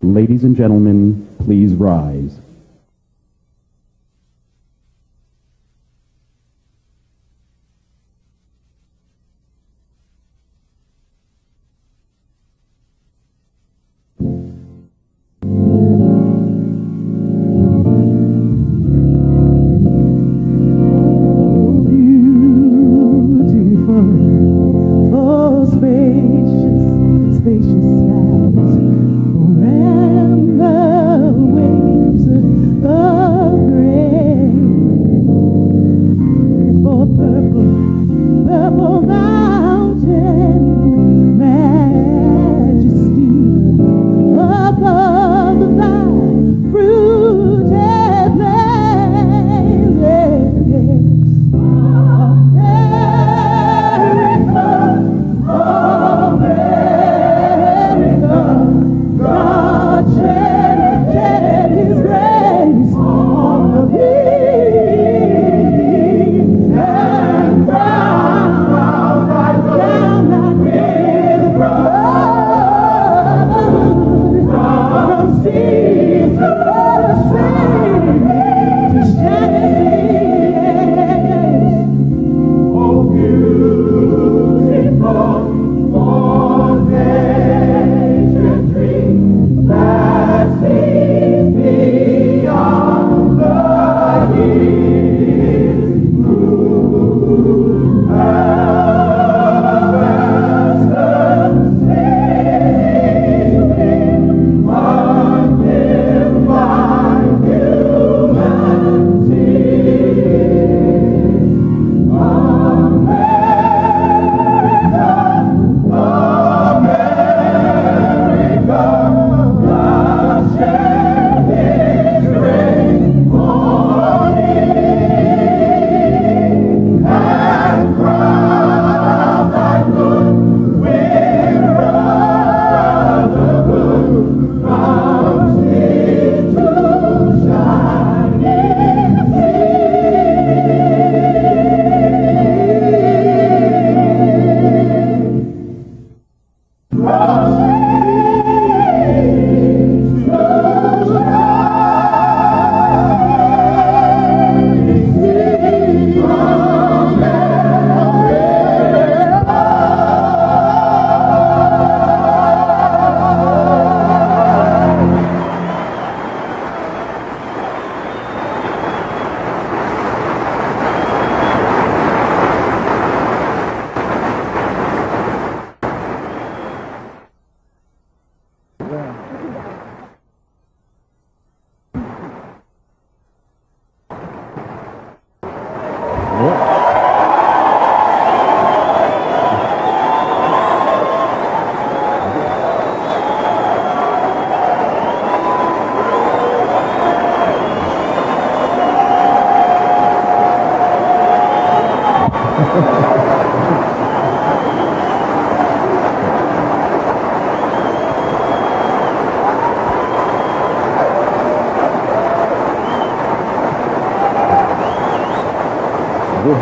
Ladies and gentlemen, please rise.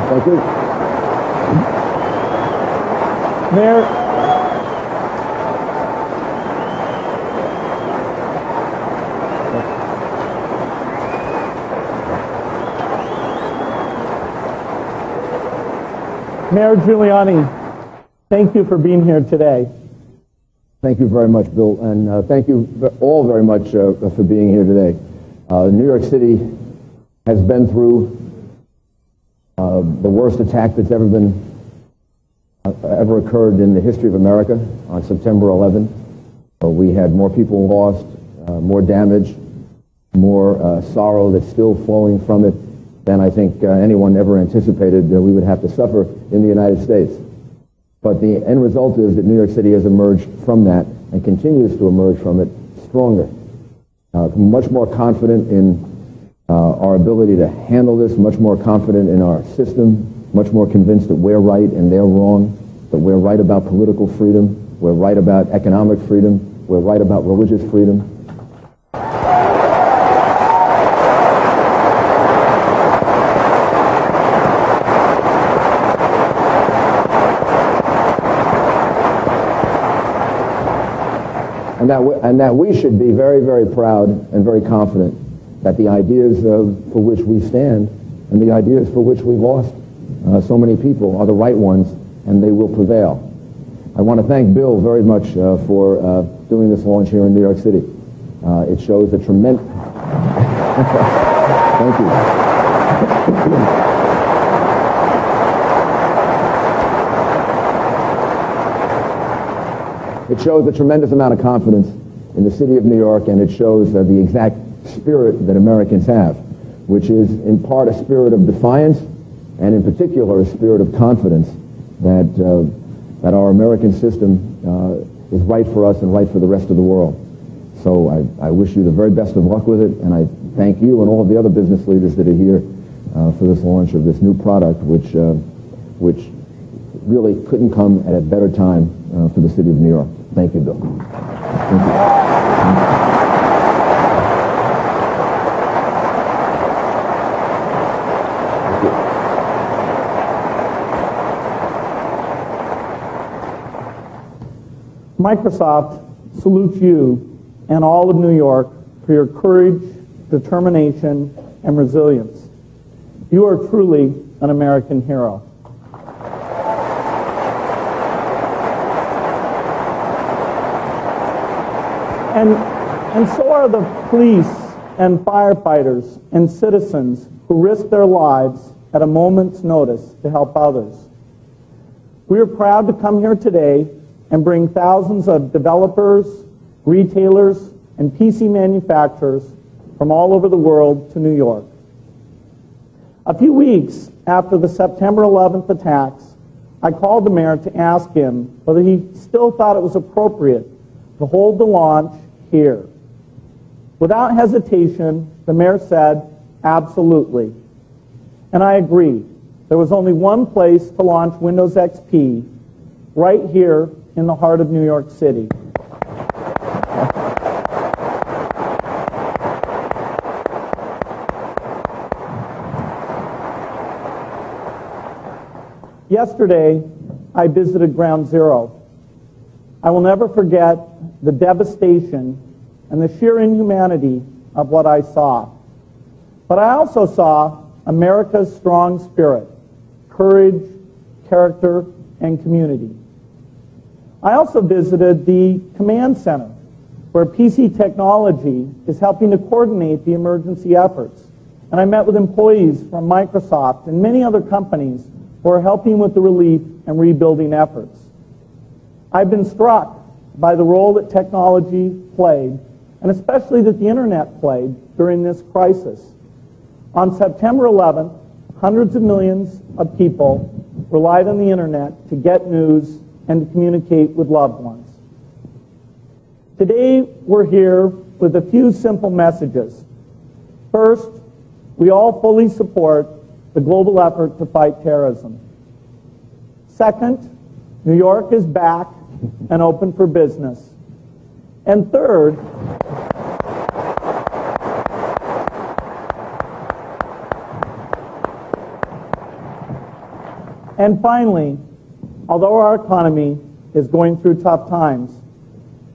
Thank you. Mayor. Mayor Giuliani, thank you for being here today. Thank you very much, Bill, and thank you all very much for being here today. New York City has been through the worst attack that's ever occurred in the history of America on September 11. We had more people lost, more damage, more sorrow that's still flowing from it than I think anyone ever anticipated that we would have to suffer in the United States. But the end result is that New York City has emerged from that and continues to emerge from it stronger, much more confident in our ability to handle this, much more confident in our system, much more convinced that we're right and they're wrong, that we're right about political freedom, we're right about economic freedom, we're right about religious freedom. and that we should be very, very proud and very confident that the ideas for which we stand and the ideas for which we lost so many people are the right ones, and they will prevail. I want to thank Bill very much for doing this launch here in New York City. It shows a tremendous... Thank you. It shows a tremendous amount of confidence in the city of New York, and it shows the exact spirit that Americans have, which is in part a spirit of defiance, and in particular a spirit of confidence that our American system is right for us and right for the rest of the world. So I wish you the very best of luck with it, and I thank you and all of the other business leaders that are here for this launch of this new product, which really couldn't come at a better time for the city of New York. Thank you, Bill. Thank you. Microsoft salutes you and all of New York for your courage, determination, and resilience. You are truly an American hero. And so are the police and firefighters and citizens who risk their lives at a moment's notice to help others. We are proud to come here today and bring thousands of developers, retailers, and PC manufacturers from all over the world to New York. A few weeks after the September 11th attacks, I called the mayor to ask him whether he still thought it was appropriate to hold the launch here. Without hesitation, the mayor said, absolutely. And I agree. There was only one place to launch Windows XP, right here in the heart of New York City. Yesterday, I visited Ground Zero. I will never forget the devastation and the sheer inhumanity of what I saw. But I also saw America's strong spirit, courage, character, and community. I also visited the command center, where PC technology is helping to coordinate the emergency efforts. And I met with employees from Microsoft and many other companies who are helping with the relief and rebuilding efforts. I've been struck by the role that technology played, and especially that the internet played during this crisis. On September 11th, hundreds of millions of people relied on the internet to get news and to communicate with loved ones. Today, we're here with a few simple messages. First, we all fully support the global effort to fight terrorism. Second, New York is back and open for business. And third, and finally, although our economy is going through tough times,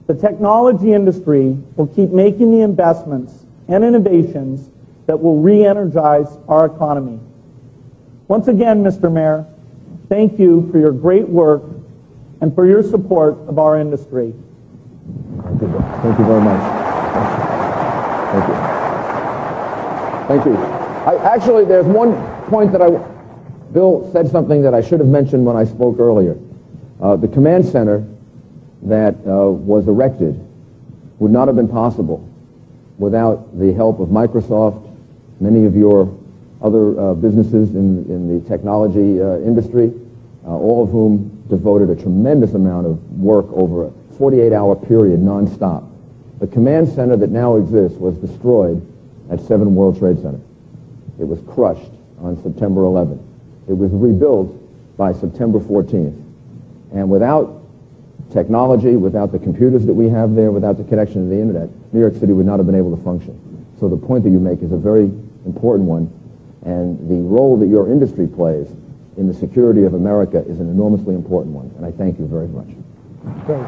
the technology industry will keep making the investments and innovations that will re-energize our economy. Once again, Mr. Mayor, thank you for your great work and for your support of our industry. Thank you. Thank you very much. Thank you. Thank you. Actually, there's one point that Bill said something that I should have mentioned when I spoke earlier. The command center that was erected would not have been possible without the help of Microsoft, many of your other businesses in the technology industry, all of whom devoted a tremendous amount of work over a 48-hour period nonstop. The command center that now exists was destroyed at 7 World Trade Center. It was crushed on September 11th. It was rebuilt by September 14th. And without technology, without the computers that we have there, without the connection to the internet, New York City would not have been able to function. So the point that you make is a very important one, and the role that your industry plays in the security of America is an enormously important one, and I thank you very much. Great.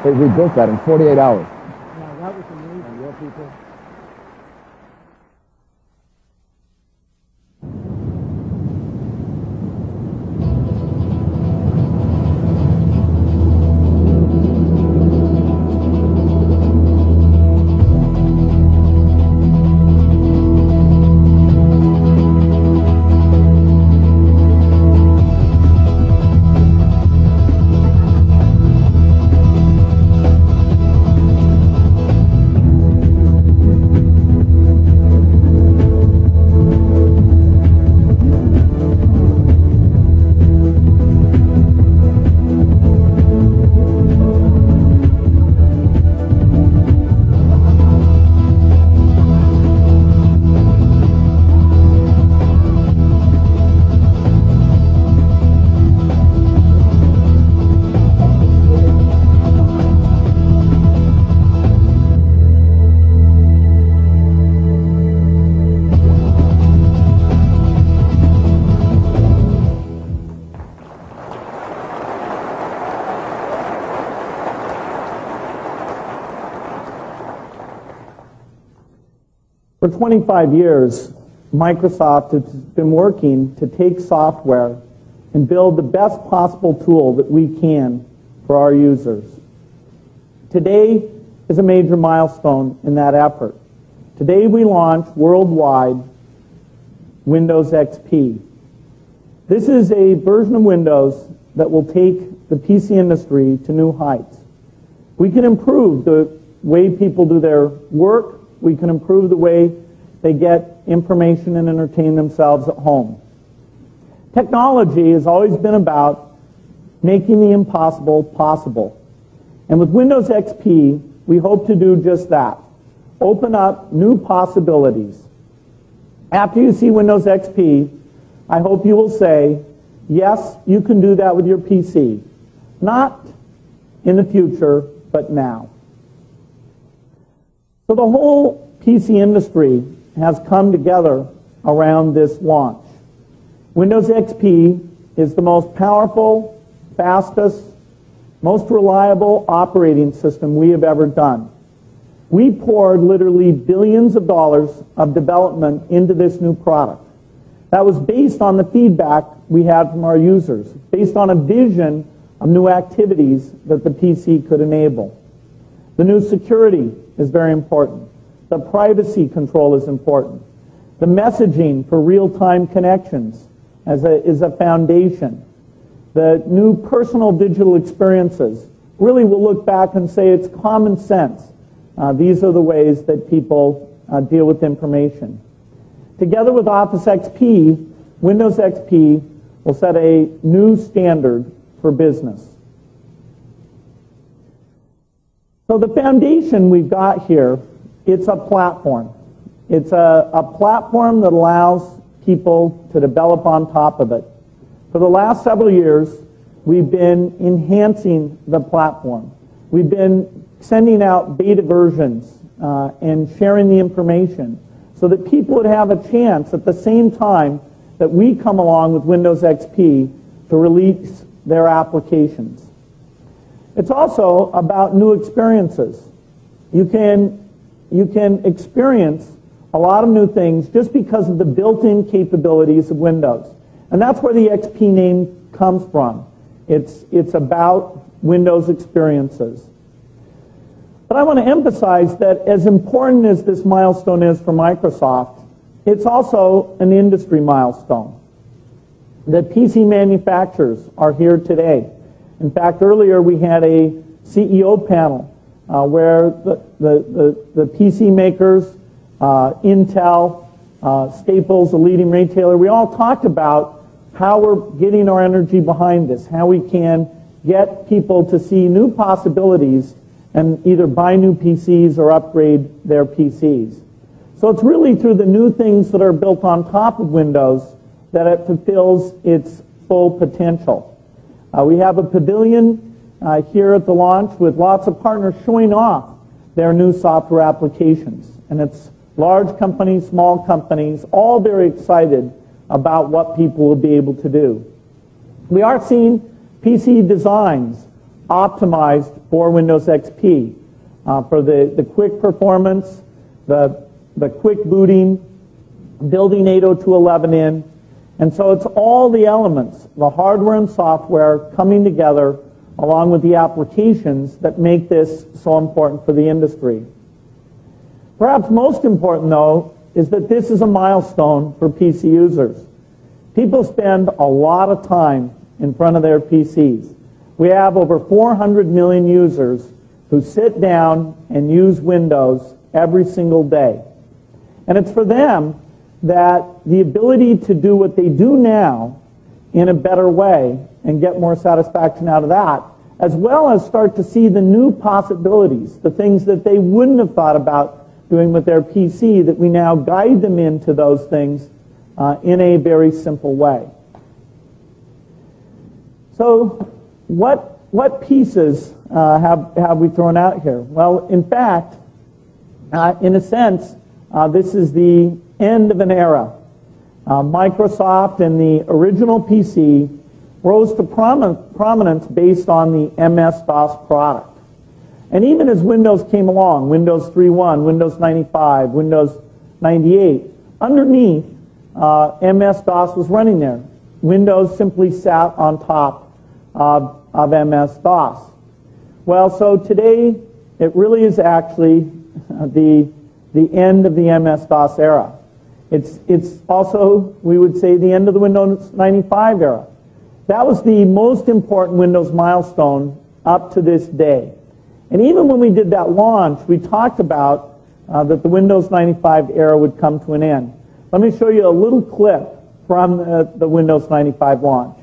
They rebuilt that in 48 hours. Yeah, that was amazing. And your people? For 25 years, Microsoft has been working to take software and build the best possible tool that we can for our users. Today is a major milestone in that effort. Today we launch worldwide Windows XP. This is a version of Windows that will take the PC industry to new heights. We can improve the way people do their work. We can improve the way they get information and entertain themselves at home. Technology has always been about making the impossible possible. And with Windows XP, we hope to do just that. Open up new possibilities. After you see Windows XP, I hope you will say, yes, you can do that with your PC. Not in the future, but now. So the whole PC industry has come together around this launch. Windows XP is the most powerful, fastest, most reliable operating system we have ever done. We poured literally billions of dollars of development into this new product. That was based on the feedback we had from our users, based on a vision of new activities that the PC could enable. The new security is very important. The privacy control is important. The messaging for real-time connections is a foundation. The new personal digital experiences really will look back and say it's common sense. These are the ways that people deal with information. Together with Office XP, Windows XP will set a new standard for business. So the foundation we've got here, it's a platform. It's a platform that allows people to develop on top of it. For the last several years, we've been enhancing the platform. We've been sending out beta versions and sharing the information so that people would have a chance at the same time that we come along with Windows XP to release their applications. It's also about new experiences. You can experience a lot of new things just because of the built-in capabilities of Windows. And that's where the XP name comes from. It's about Windows experiences. But I want to emphasize that as important as this milestone is for Microsoft, it's also an industry milestone. The PC manufacturers are here today. In fact, earlier we had a CEO panel where the PC makers, Intel, Staples, a leading retailer, we all talked about how we're getting our energy behind this, how we can get people to see new possibilities and either buy new PCs or upgrade their PCs. So it's really through the new things that are built on top of Windows that it fulfills its full potential. We have a pavilion here at the launch with lots of partners showing off their new software applications. And it's large companies, small companies, all very excited about what people will be able to do. We are seeing PC designs optimized for Windows XP for the quick performance, the quick booting, building 802.11 in. And so it's all the elements, the hardware and software coming together along with the applications that make this so important for the industry. Perhaps most important, though, is that this is a milestone for PC users. People spend a lot of time in front of their PCs. We have over 400 million users who sit down and use Windows every single day. And it's for them that the ability to do what they do now in a better way and get more satisfaction out of that, as well as start to see the new possibilities, the things that they wouldn't have thought about doing with their PC, that we now guide them into those things in a very simple way. So what pieces have we thrown out here? Well, in fact, in a sense, this is the end of an era. Microsoft and the original PC rose to prominence based on the MS-DOS product. And even as Windows came along, Windows 3.1, Windows 95, Windows 98, underneath, MS-DOS was running there. Windows simply sat on top of MS-DOS. Well, so today, it really is actually the end of the MS-DOS era. It's also, we would say, the end of the Windows 95 era. That was the most important Windows milestone up to this day. And even when we did that launch, we talked about that the Windows 95 era would come to an end. Let me show you a little clip from the Windows 95 launch.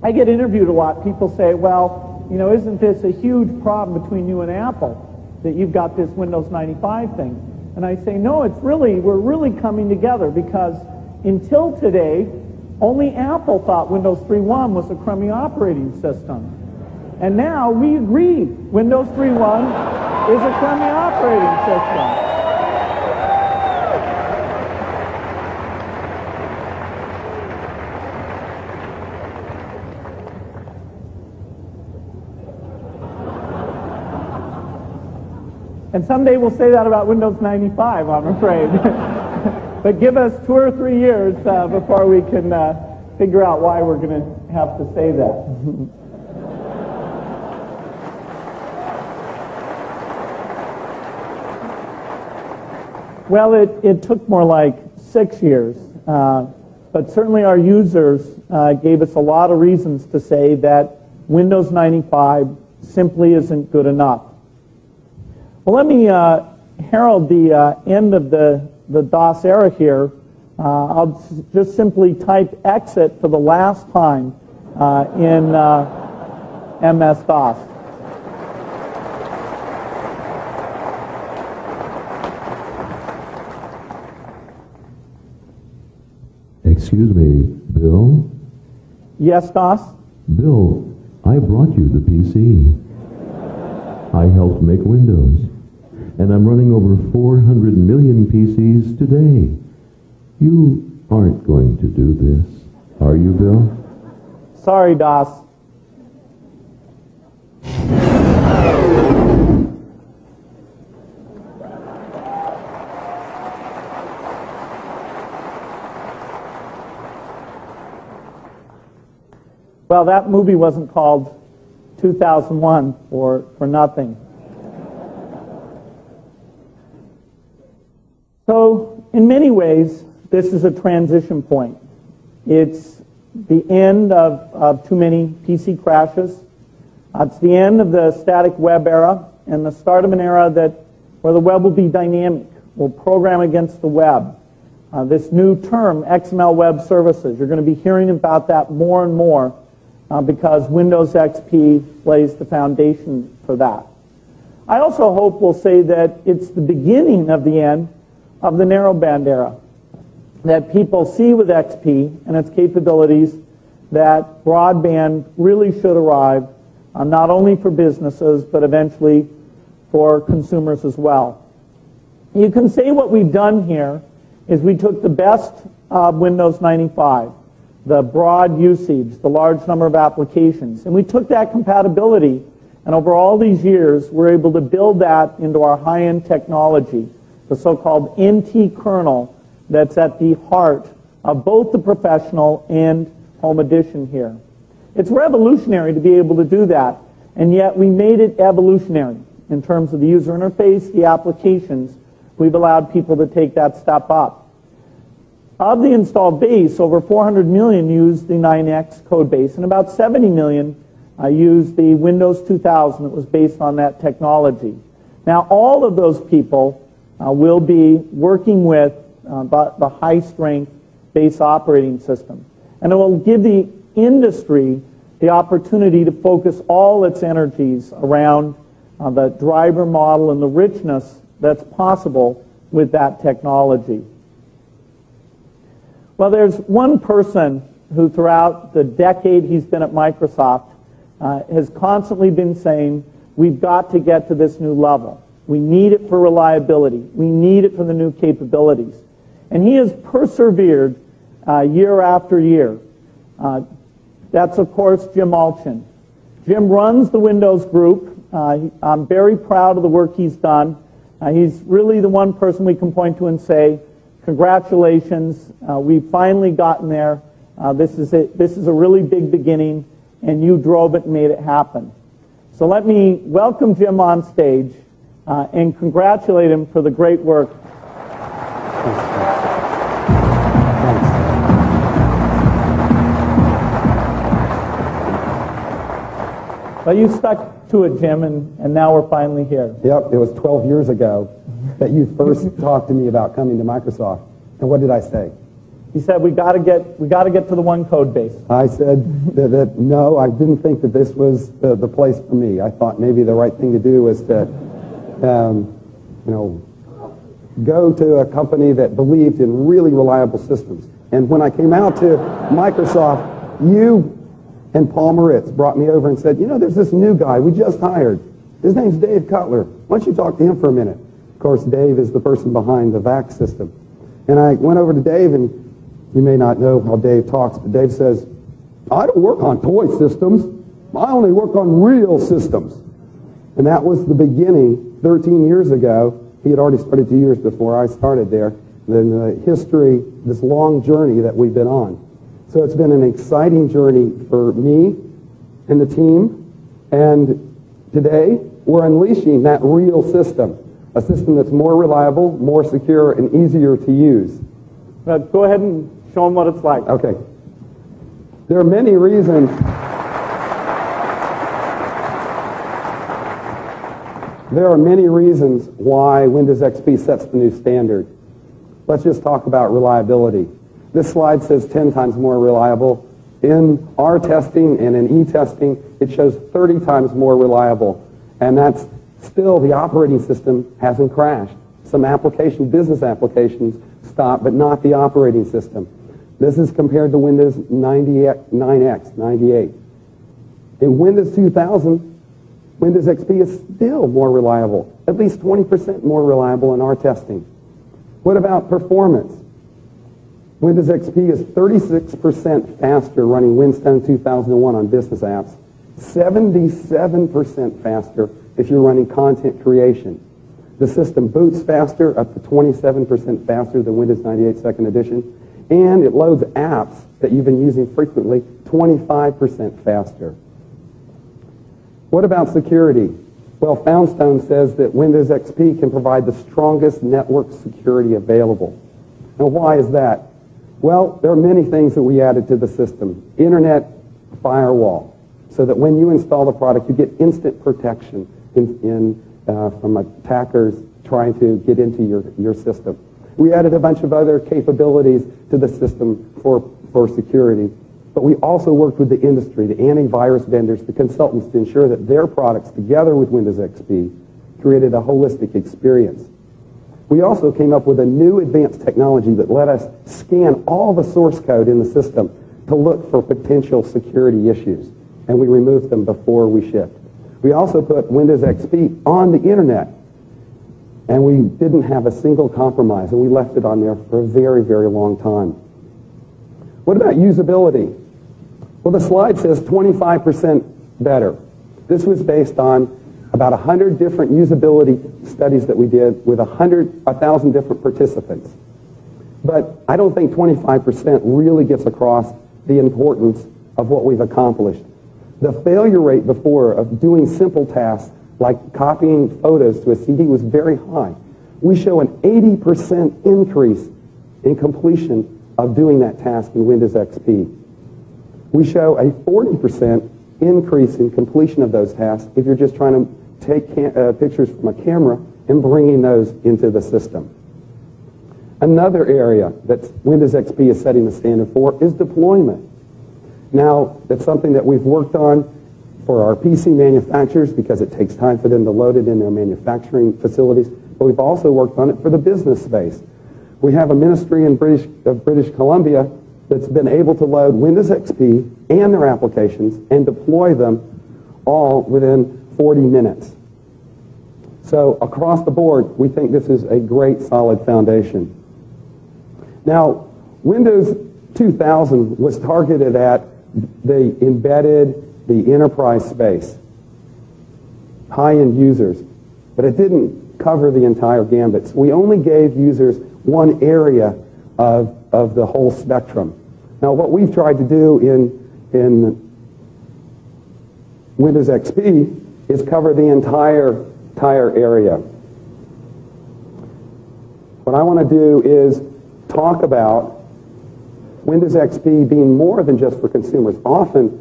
I get interviewed a lot. People say, well, you know, isn't this a huge problem between you and Apple, that you've got this Windows 95 thing? And I say, no, we're really coming together, because until today, only Apple thought Windows 3.1 was a crummy operating system. And now we agree Windows 3.1 is a crummy operating system. And someday we'll say that about Windows 95, I'm afraid. But give us 2 or 3 years before we can figure out why we're going to have to say that. Well, it took more like 6 years, but certainly our users gave us a lot of reasons to say that Windows 95 simply isn't good enough. Well, let me herald the end of the DOS era here. I'll just simply type exit for the last time in MS-DOS. Excuse me, Bill? Yes, DOS? Bill, I brought you the PC. I helped make Windows, and I'm running over 400 million PCs today. You aren't going to do this, are you, Bill? Sorry, DOS. Well, that movie wasn't called 2001 for nothing. So, in many ways, this is a transition point. It's the end of too many PC crashes. It's the end of the static web era and the start of an era where the web will be dynamic. We'll program against the web. This new term, XML Web Services, you're going to be hearing about that more and more because Windows XP lays the foundation for that. I also hope we'll say that it's the beginning of the end of the narrowband era, that people see with XP and its capabilities that broadband really should arrive, not only for businesses, but eventually for consumers as well. You can say what we've done here is we took the best of Windows 95, the broad usage, the large number of applications. And we took that compatibility, and over all these years, we're able to build that into our high-end technology, the so-called NT kernel that's at the heart of both the professional and home edition here. It's revolutionary to be able to do that, and yet we made it evolutionary in terms of the user interface, the applications. We've allowed people to take that step up. Of the installed base, over 400 million used the 9X code base, and about 70 million used the Windows 2000 that was based on that technology. Now, all of those people will be working with the high-strength base operating system. And it will give the industry the opportunity to focus all its energies around the driver model and the richness that's possible with that technology. Well, there's one person who throughout the decade he's been at Microsoft has constantly been saying, we've got to get to this new level. We need it for reliability. We need it for the new capabilities. And he has persevered year after year. That's, of course, Jim Alchin. Jim runs the Windows group. I'm very proud of the work he's done. He's really the one person we can point to and say, congratulations, we've finally gotten there. This is a really big beginning, and you drove it and made it happen. So let me welcome Jim on stage and congratulate him for the great work. Well, you stuck to it, Jim, and now we're finally here. Yep, it was 12 years ago that you first talked to me about coming to Microsoft. And what did I say? He said we got to get to the one code base. I said that no, I didn't think that this was the place for me. I thought maybe the right thing to do was to, go to a company that believed in really reliable systems. And when I came out to Microsoft, you and Paul Moritz brought me over and said, there's this new guy we just hired. His name's Dave Cutler. Why don't you talk to him for a minute? Of course, Dave is the person behind the VAX system. And I went over to Dave, and you may not know how Dave talks, but Dave says, I don't work on toy systems. I only work on real systems. And that was the beginning 13 years ago. He had already started 2 years before I started there. Then the history, this long journey that we've been on. So it's been an exciting journey for me and the team. And today, we're unleashing that real system, a system that's more reliable, more secure, and easier to use. Go ahead and show them what it's like. Okay. There are many reasons. There are many reasons why Windows XP sets the new standard. Let's just talk about reliability. This slide says 10 times more reliable. In our testing and in e-testing, it shows 30 times more reliable. And that's still, the operating system hasn't crashed. Some business applications stop, but not the operating system. This is compared to Windows 9X, 98. In Windows 2000, Windows XP is still more reliable, at least 20% more reliable in our testing. What about performance? Windows XP is 36% faster running Winstone 2001 on business apps, 77% faster if you're running content creation. The system boots faster, up to 27% faster than Windows 98 Second Edition, and it loads apps that you've been using frequently 25% faster. What about security? Well, Foundstone says that Windows XP can provide the strongest network security available. Now, why is that? Well, there are many things that we added to the system. Internet firewall, so that when you install the product, you get instant protection from attackers trying to get into your system. We added a bunch of other capabilities to the system for security. But we also worked with the industry, the antivirus vendors, the consultants, to ensure that their products, together with Windows XP, created a holistic experience. We also came up with a new advanced technology that let us scan all the source code in the system to look for potential security issues, and we removed them before we shipped. We also put Windows XP on the internet, and we didn't have a single compromise, and we left it on there for a very, very long time. What about usability? Well, the slide says 25% better. This was based on about 100 different usability studies that we did with 1,000 different participants. But I don't think 25% really gets across the importance of what we've accomplished. The failure rate before of doing simple tasks like copying photos to a CD was very high. We show an 80% increase in completion of doing that task in Windows XP. We show a 40% increase in completion of those tasks if you're just trying to take pictures from a camera and bringing those into the system. Another area that Windows XP is setting the standard for is deployment. Now, that's something that we've worked on for our PC manufacturers because it takes time for them to load it in their manufacturing facilities, but we've also worked on it for the business space. We have a ministry in British Columbia that's been able to load Windows XP and their applications and deploy them all within 40 minutes. So across the board, we think this is a great solid foundation. Now, Windows 2000 was targeted at the embedded, the enterprise space, high-end users, but it didn't cover the entire gambit. So we only gave users one area of the whole spectrum. Now, what we've tried to do in Windows XP is cover the entire area. What I want to do is talk about Windows XP being more than just for consumers. Often,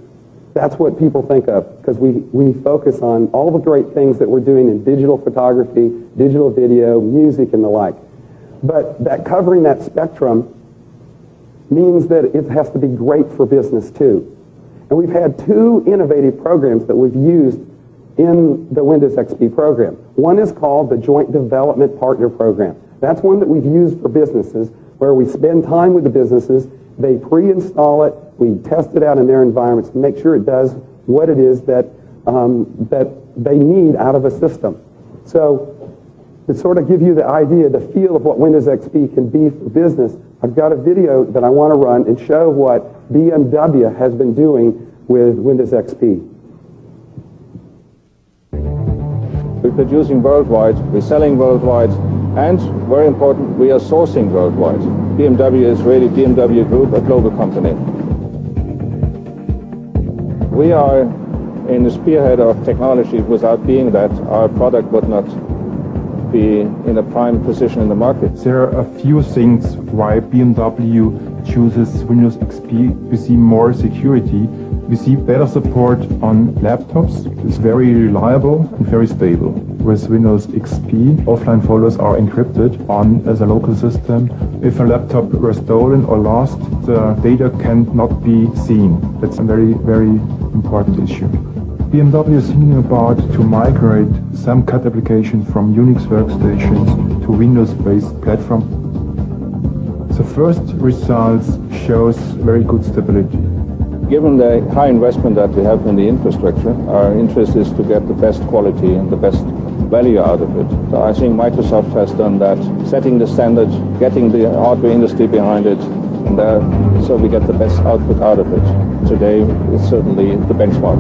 that's what people think of because we focus on all the great things that we're doing in digital photography, digital video, music, and the like. But that covering that spectrum means that it has to be great for business too. And we've had two innovative programs that we've used in the Windows XP program. One is called the Joint Development Partner Program. That's one that we've used for businesses where we spend time with the businesses, they pre-install it, we test it out in their environments to make sure it does what it is that they need out of a system. So to sort of give you the idea, the feel of what Windows XP can be for business, I've got a video that I want to run and show what BMW has been doing with Windows XP. We're producing worldwide, we're selling worldwide, and very important, we are sourcing worldwide. BMW is really BMW Group, a global company. We are in the spearhead of technology. Without being that, our product would not be in a prime position in the market. There are a few things why BMW chooses Windows XP. We see more security. We see better support on laptops. It's very reliable and very stable. With Windows XP, offline folders are encrypted on as a local system. If a laptop were stolen or lost, the data cannot be seen. That's a very, very important issue. BMW is thinking about to migrate some CAD applications from Unix workstations to Windows-based platform. The first results shows very good stability. Given the high investment that we have in the infrastructure, our interest is to get the best quality and the best value out of it. So I think Microsoft has done that, setting the standard, getting the hardware industry behind it, and so we get the best output out of it. Today, it's certainly the benchmark.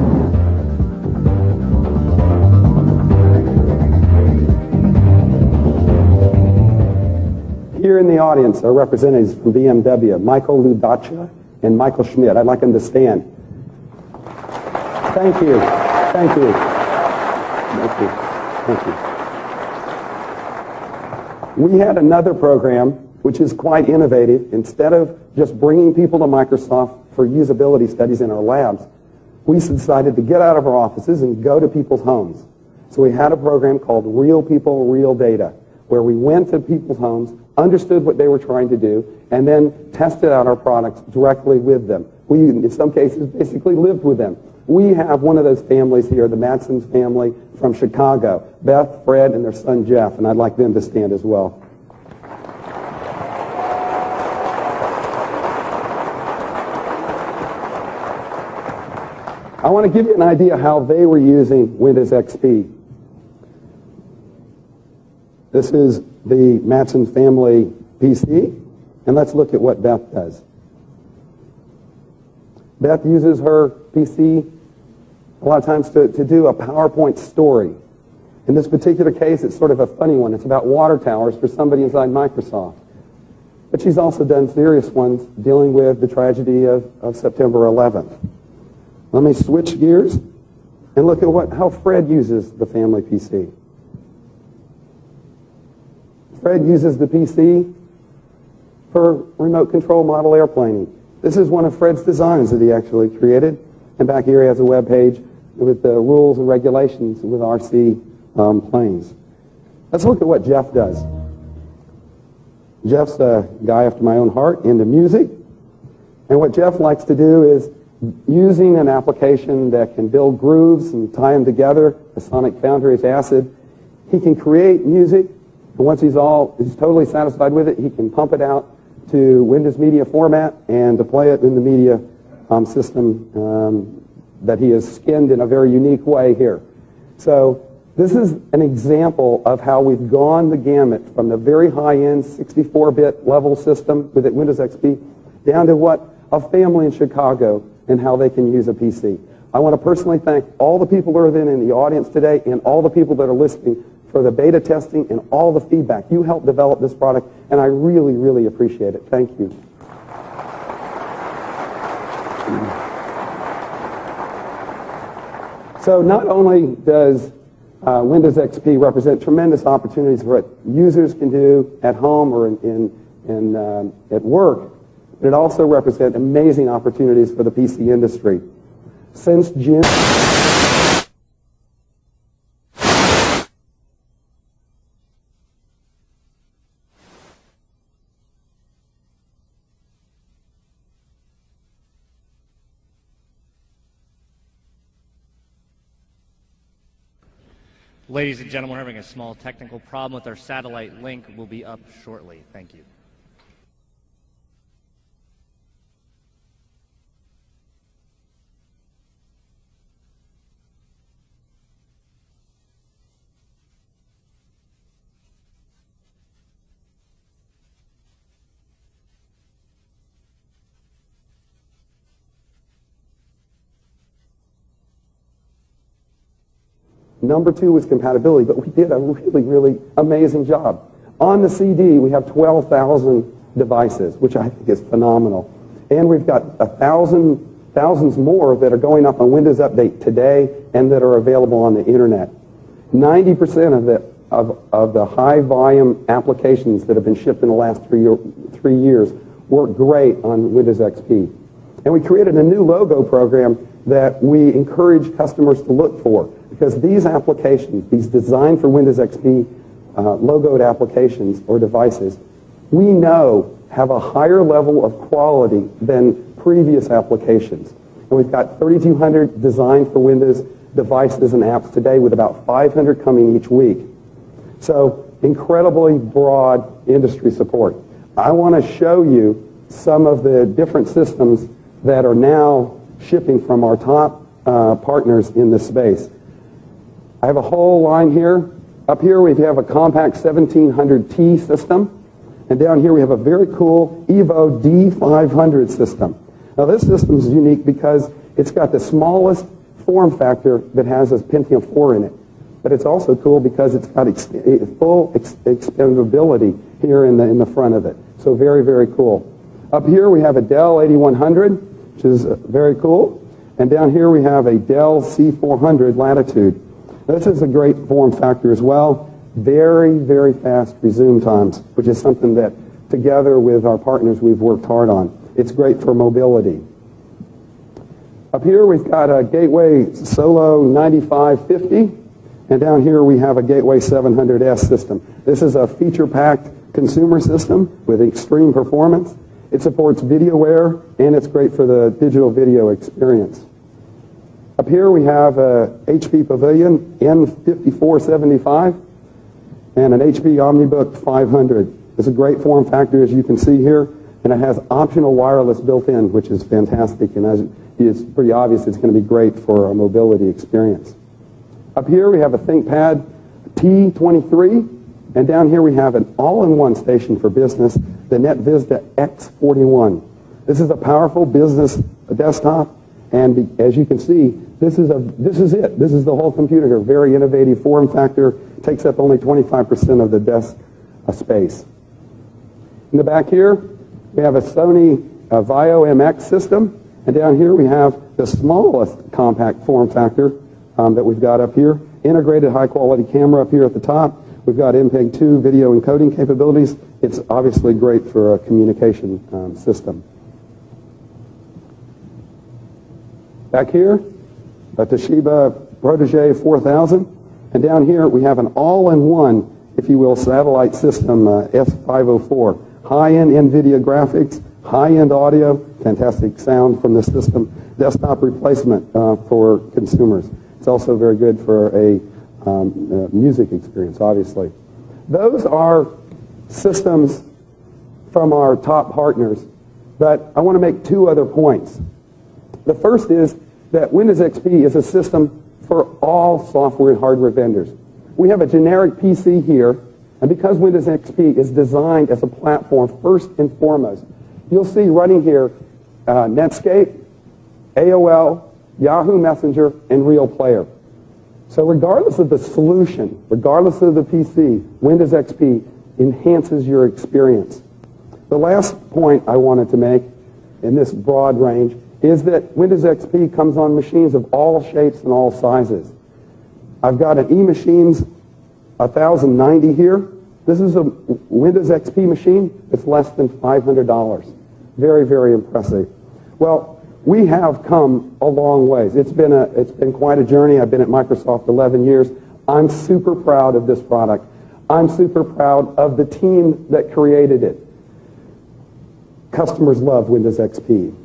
Here in the audience are representatives from BMW, Michael Ludacha and Michael Schmidt. I'd like them to stand. Thank you. Thank you. Thank you. Thank you. We had another program which is quite innovative. Instead of just bringing people to Microsoft for usability studies in our labs, we decided to get out of our offices and go to people's homes. So we had a program called Real People, Real Data, where we went to people's homes, understood what they were trying to do, and then tested out our products directly with them. We, in some cases, basically lived with them. We have one of those families here, the Matson's family from Chicago, Beth, Fred, and their son Jeff, and I'd like them to stand as well. I want to give you an idea how they were using Windows XP. This is the Matson family PC, and let's look at what Beth does. Beth uses her PC a lot of times to do a PowerPoint story. In this particular case, it's sort of a funny one. It's about water towers for somebody inside Microsoft. But she's also done serious ones dealing with the tragedy of September 11th. Let me switch gears and look at how Fred uses the family PC. Fred uses the PC for remote control model airplaning. This is one of Fred's designs that he actually created. And back here he has a web page with the rules and regulations with RC planes. Let's look at what Jeff does. Jeff's a guy after my own heart, into music. And what Jeff likes to do is, using an application that can build grooves and tie them together, the Sonic Foundry's Acid, he can create music, and once he's totally satisfied with it, he can pump it out to Windows Media format and deploy it in the media system that he has skinned in a very unique way here. So this is an example of how we've gone the gamut from the very high-end 64-bit level system with Windows XP down to what a family in Chicago and how they can use a PC. I want to personally thank all the people that are in the audience today and all the people that are listening for the beta testing and all the feedback. You helped develop this product, and I really, really appreciate it. Thank you. So not only does Windows XP represent tremendous opportunities for what users can do at home or at work, but it also represents amazing opportunities for the PC industry. Since June... Ladies and gentlemen, we're having a small technical problem with our satellite link. We'll be up shortly. Thank you. Number two was compatibility, but we did a really, really amazing job. On the CD, we have 12,000 devices, which I think is phenomenal. And we've got thousands more that are going up on Windows Update today and that are available on the internet. 90% of the high volume applications that have been shipped in the last 3 years work great on Windows XP. And we created a new logo program that we encourage customers to look for, because these applications, these designed for Windows XP logoed applications or devices, we know have a higher level of quality than previous applications. And we've got 3,200 designed for Windows devices and apps today, with about 500 coming each week. So incredibly broad industry support. I want to show you some of the different systems that are now shipping from our top partners in this space. I have a whole line here. Up here we have a compact 1700T system, and down here we have a very cool Evo D500 system. Now this system is unique because it's got the smallest form factor that has a Pentium 4 in it, but it's also cool because it's got full expandability here in the front of it. So very, very cool. Up here we have a Dell 8100, which is very cool. And down here we have a Dell C400 Latitude. This is a great form factor as well. Very, very fast resume times, which is something that together with our partners we've worked hard on. It's great for mobility. Up here we've got a Gateway Solo 9550, and down here we have a Gateway 700S system. This is a feature-packed consumer system with extreme performance. It supports VideoWare, and it's great for the digital video experience. Up here we have a HP Pavilion N5475 and an HP OmniBook 500. It's a great form factor, as you can see here, and it has optional wireless built in, which is fantastic, and as it's pretty obvious it's going to be great for a mobility experience. Up here we have a ThinkPad T23, and down here we have an all-in-one station for business, the NetVista X41. This is a powerful business desktop. And as you can see, this is it. This is the whole computer here. Very innovative form factor. Takes up only 25% of the desk space. In the back here, we have a Sony Vio MX system. And down here we have the smallest compact form factor that we've got up here. Integrated high-quality camera up here at the top. We've got MPEG-2 video encoding capabilities. It's obviously great for a communication system. Back here, a Toshiba Protege 4000. And down here, we have an all-in-one, if you will, satellite system, S504. High-end NVIDIA graphics, high-end audio, fantastic sound from the system. Desktop replacement for consumers. It's also very good for a music experience, obviously. Those are systems from our top partners. But I want to make two other points. The first is that Windows XP is a system for all software and hardware vendors. We have a generic PC here, and because Windows XP is designed as a platform first and foremost, you'll see running here Netscape, AOL, Yahoo Messenger, and Real Player. So regardless of the solution, regardless of the PC, Windows XP enhances your experience. The last point I wanted to make in this broad range is that Windows XP comes on machines of all shapes and all sizes. I've got an eMachines 1090 here. This is a Windows XP machine. It's less than $500. Very, very impressive. Well, we have come a long ways. It's been quite a journey. I've been at Microsoft 11 years. I'm super proud of this product. I'm super proud of the team that created it. Customers love Windows XP.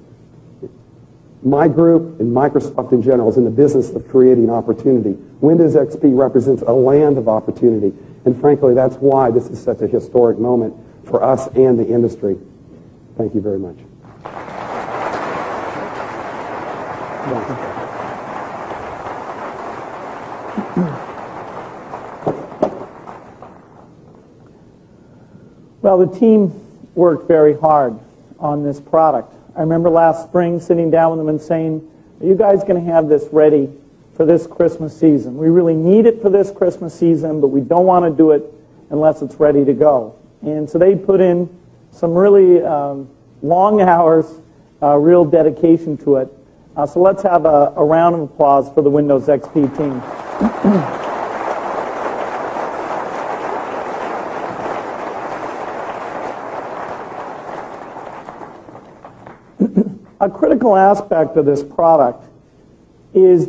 My group and Microsoft in general is in the business of creating opportunity. Windows XP represents a land of opportunity. And frankly, that's why this is such a historic moment for us and the industry. Thank you very much. Well, the team worked very hard on this product. I remember last spring sitting down with them and saying, are you guys going to have this ready for this Christmas season? We really need it for this Christmas season, but we don't want to do it unless it's ready to go. And so they put in some really long hours, real dedication to it. So let's have a round of applause for the Windows XP team. A critical aspect of this product is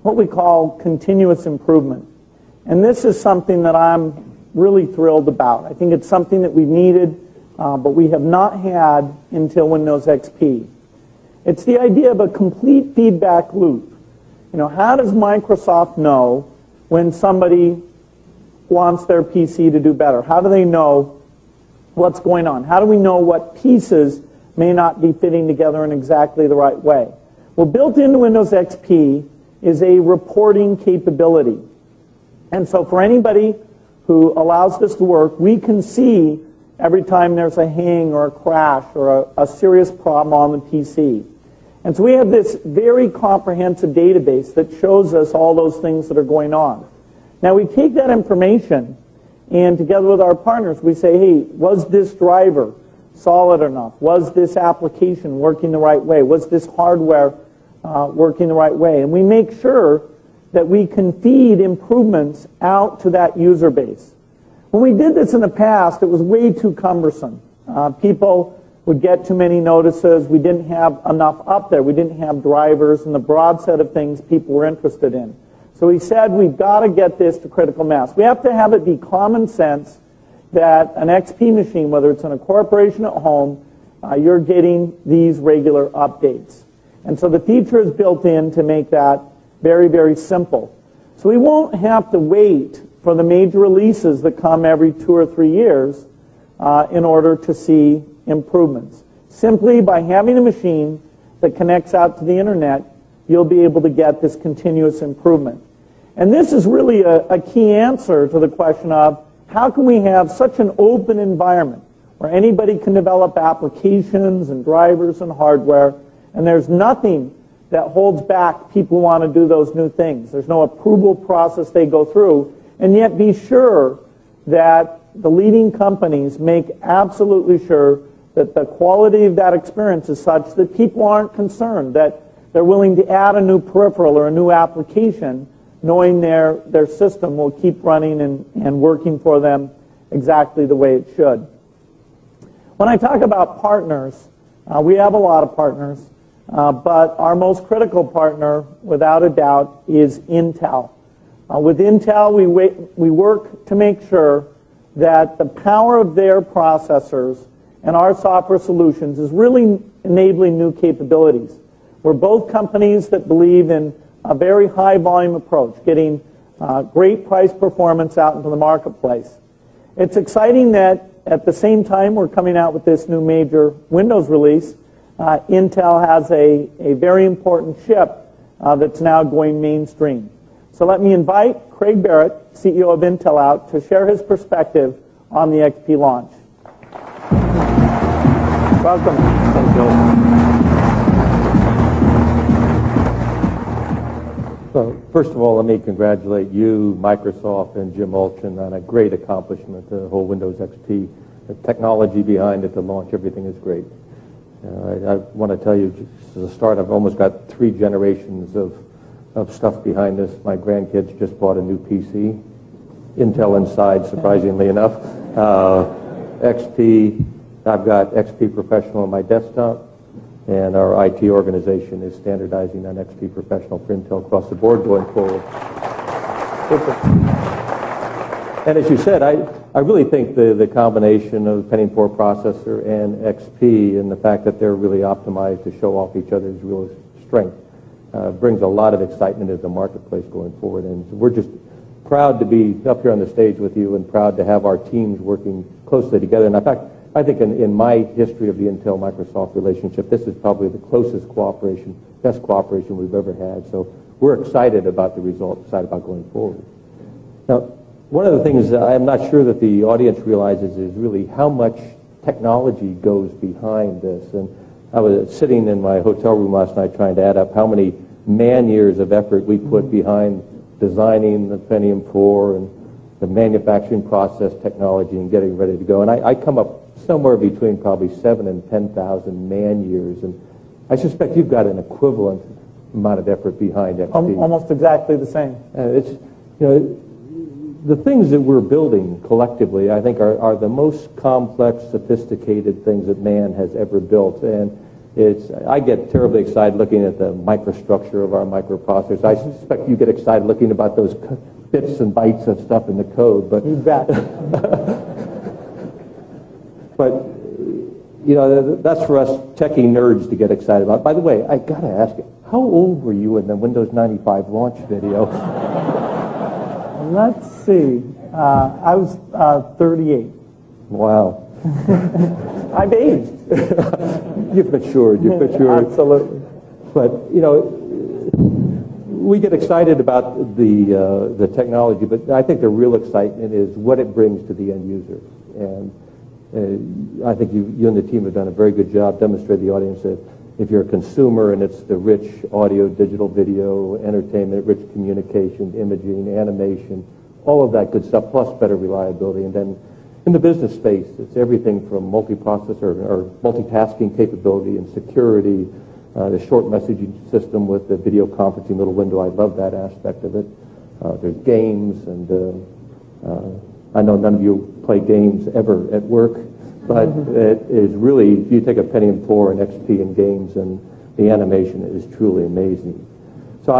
what we call continuous improvement. And this is something that I'm really thrilled about. I think it's something that we needed, but we have not had until Windows XP. It's the idea of a complete feedback loop. You know, how does Microsoft know when somebody wants their PC to do better? How do they know what's going on? How do we know what pieces may not be fitting together in exactly the right way? Well, built into Windows XP is a reporting capability. And so for anybody who allows this to work, we can see every time there's a hang or a crash or a serious problem on the PC. And so we have this very comprehensive database that shows us all those things that are going on. Now we take that information and together with our partners we say, hey, was this driver solid enough? Was this application working the right way? Was this hardware working the right way? And we make sure that we can feed improvements out to that user base. When we did this in the past, it was way too cumbersome. People would get too many notices. We didn't have enough up there. We didn't have drivers and the broad set of things people were interested in. So we said we've got to get this to critical mass. We have to have it be common sense that an XP machine, whether it's in a corporation at home, you're getting these regular updates. And so the feature is built in to make that very, very simple. So we won't have to wait for the major releases that come every 2 or 3 years in order to see improvements. Simply by having a machine that connects out to the internet, you'll be able to get this continuous improvement. And this is really a key answer to the question of how can we have such an open environment where anybody can develop applications and drivers and hardware, and there's nothing that holds back people who want to do those new things. There's no approval process they go through, and yet be sure that the leading companies make absolutely sure that the quality of that experience is such that people aren't concerned, that they're willing to add a new peripheral or a new application, knowing their system will keep running and working for them exactly the way it should. When I talk about partners, we have a lot of partners, but our most critical partner, without a doubt, is Intel. With Intel, we work to make sure that the power of their processors and our software solutions is really enabling new capabilities. We're both companies that believe in a very high volume approach, getting great price performance out into the marketplace. It's exciting that at the same time we're coming out with this new major Windows release, Intel has a very important chip that's now going mainstream. So let me invite Craig Barrett, CEO of Intel, out to share his perspective on the XP launch. Welcome. Thank you. So, first of all, let me congratulate you, Microsoft, and Jim Olchin on a great accomplishment, the whole Windows XP. The technology behind it, the launch, everything is great. I want to tell you, just as a start, I've almost got 3 generations of stuff behind this. My grandkids just bought a new PC, Intel inside, surprisingly enough. XP, I've got XP Professional on my desktop, and our IT organization is standardizing on XP Professional for Intel across the board going forward. And as you said, I really think the combination of the Pentium 4 processor and XP and the fact that they're really optimized to show off each other's real strength brings a lot of excitement into the marketplace going forward. And we're just proud to be up here on the stage with you and proud to have our teams working closely together. And in fact, I think in my history of the Intel-Microsoft relationship, this is probably the closest cooperation, best cooperation we've ever had. So we're excited about the result, excited about going forward. Now, one of the things that I'm not sure that the audience realizes is really how much technology goes behind this. And I was sitting in my hotel room last night trying to add up how many man-years of effort we put behind designing the Pentium 4 and the manufacturing process technology and getting ready to go. And I come up somewhere between probably 7,000 and 10,000 man-years. And I suspect you've got an equivalent amount of effort behind XP. Almost exactly the same. It's, you know, the things that we're building collectively, I think, are the most complex, sophisticated things that man has ever built. And I get terribly excited looking at the microstructure of our microprocessors. I suspect you get excited looking about those bits and bytes of stuff in the code. But you bet. But, you know, that's for us techie nerds to get excited about. By the way, I got to ask you, how old were you in the Windows 95 launch video? Let's see. I was 38. Wow. I've aged. You've matured. Absolutely. But, you know, we get excited about the technology, but I think the real excitement is what it brings to the end user. And I think you and the team have done a very good job demonstrating to the audience that if you're a consumer and it's the rich audio, digital video, entertainment, rich communication, imaging, animation, all of that good stuff, plus better reliability. And then in the business space, it's everything from multiprocessor or multitasking capability and security, the short messaging system with the video conferencing little window. I love that aspect of it. There's games, and I know none of you play games ever at work, but it is really, if you take a Pentium 4 and XP in games, and the animation is truly amazing. So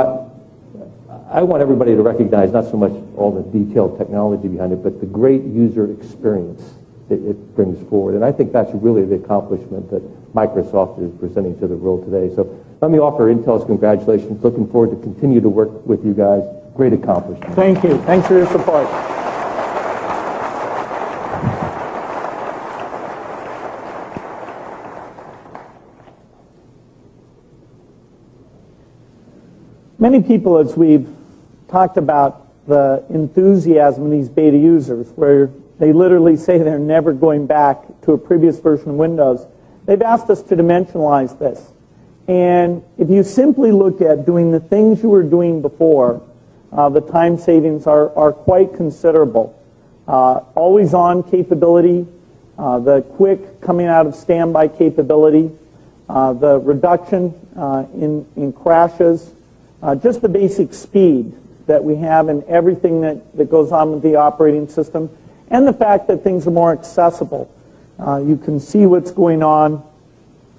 I want everybody to recognize not so much all the detailed technology behind it, but the great user experience that it brings forward. And I think that's really the accomplishment that Microsoft is presenting to the world today. So let me offer Intel's congratulations. Looking forward to continue to work with you guys. Great accomplishment. Thank you. Thanks for your support. Many people, as we've talked about the enthusiasm of these beta users, where They literally say they're never going back to a previous version of Windows. They've asked us to dimensionalize this. And if you simply look at doing the things you were doing before, the time savings are quite considerable. Always on capability, the quick coming out of standby capability, the reduction in crashes, just the basic speed that we have in everything that goes on with the operating system, and the fact that things are more accessible. You can see what's going on.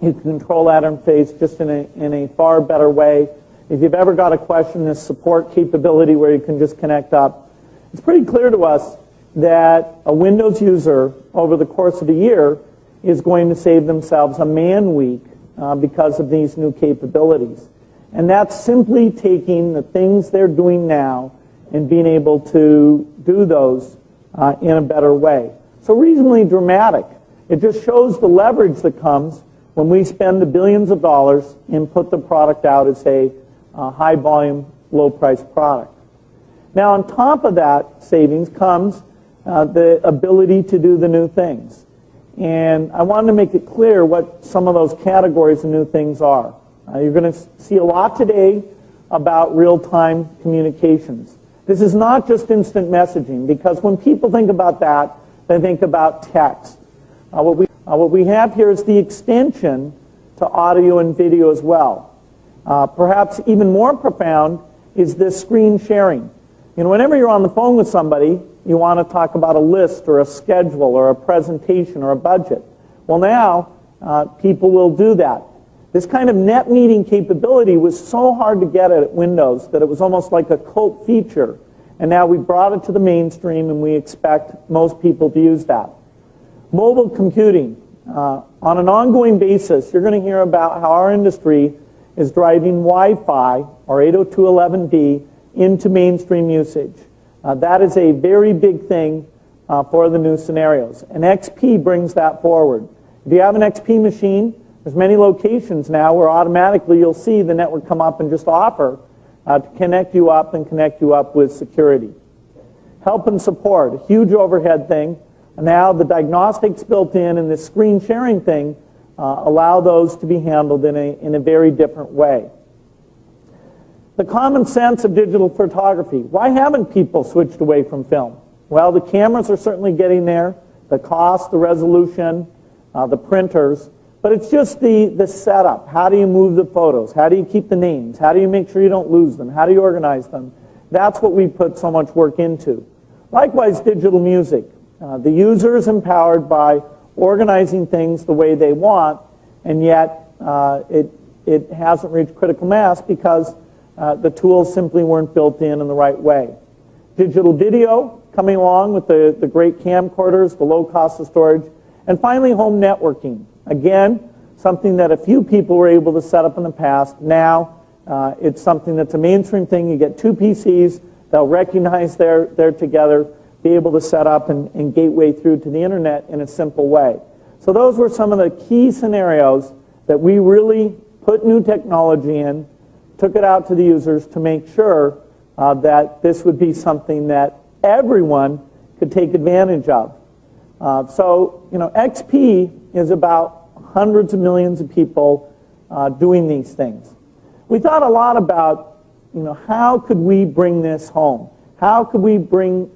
You can control that interface just in a far better way. If you've ever got a question, this support capability where you can just connect up, it's pretty clear to us that a Windows user over the course of a year is going to save themselves a man week because of these new capabilities. And that's simply taking the things they're doing now and being able to do those in a better way. So reasonably dramatic. It just shows the leverage that comes when we spend the billions of dollars and put the product out as a high volume, low price product. Now on top of that savings comes the ability to do the new things. And I wanted to make it clear what some of those categories of new things are. You're going to see a lot today about real-time communications. This is not just instant messaging, because when people think about that, they think about text. What we have here is the extension to audio and video as well. Perhaps even more profound is this screen sharing. You know, whenever you're on the phone with somebody, you want to talk about a list or a schedule or a presentation or a budget. Well, now people will do that. This kind of net meeting capability was so hard to get at Windows that it was almost like a cult feature. And now we brought it to the mainstream, and we expect most people to use that. Mobile computing. On an ongoing basis, you're going to hear about how our industry is driving Wi-Fi, or 802.11b, into mainstream usage. That is a very big thing for the new scenarios. And XP brings that forward. If you have an XP machine, there's many locations now where automatically you'll see the network come up and just offer to connect you up and connect you up with security. Help and support, a huge overhead thing. And now the diagnostics built in and this screen sharing thing allow those to be handled in a very different way. The common sense of digital photography. Why haven't people switched away from film? Well, the cameras are certainly getting there, the cost, the resolution, the printers, but it's just the setup. How do you move the photos? How do you keep the names? How do you make sure you don't lose them? How do you organize them? That's what we put so much work into. Likewise, digital music. The user is empowered by organizing things the way they want, and yet it hasn't reached critical mass because the tools simply weren't built in the right way. Digital video coming along with the great camcorders, the low cost of storage, and finally home networking. Again, something that a few people were able to set up in the past. Now it's something that's a mainstream thing. You get two PCs, they'll recognize they're together, be able to set up and gateway through to the internet in a simple way. So those were some of the key scenarios that we really put new technology in, took it out to the users to make sure that this would be something that everyone could take advantage of. So, you know, XP is about hundreds of millions of people doing these things. We thought a lot about, you know, how could we bring this home? How could we bring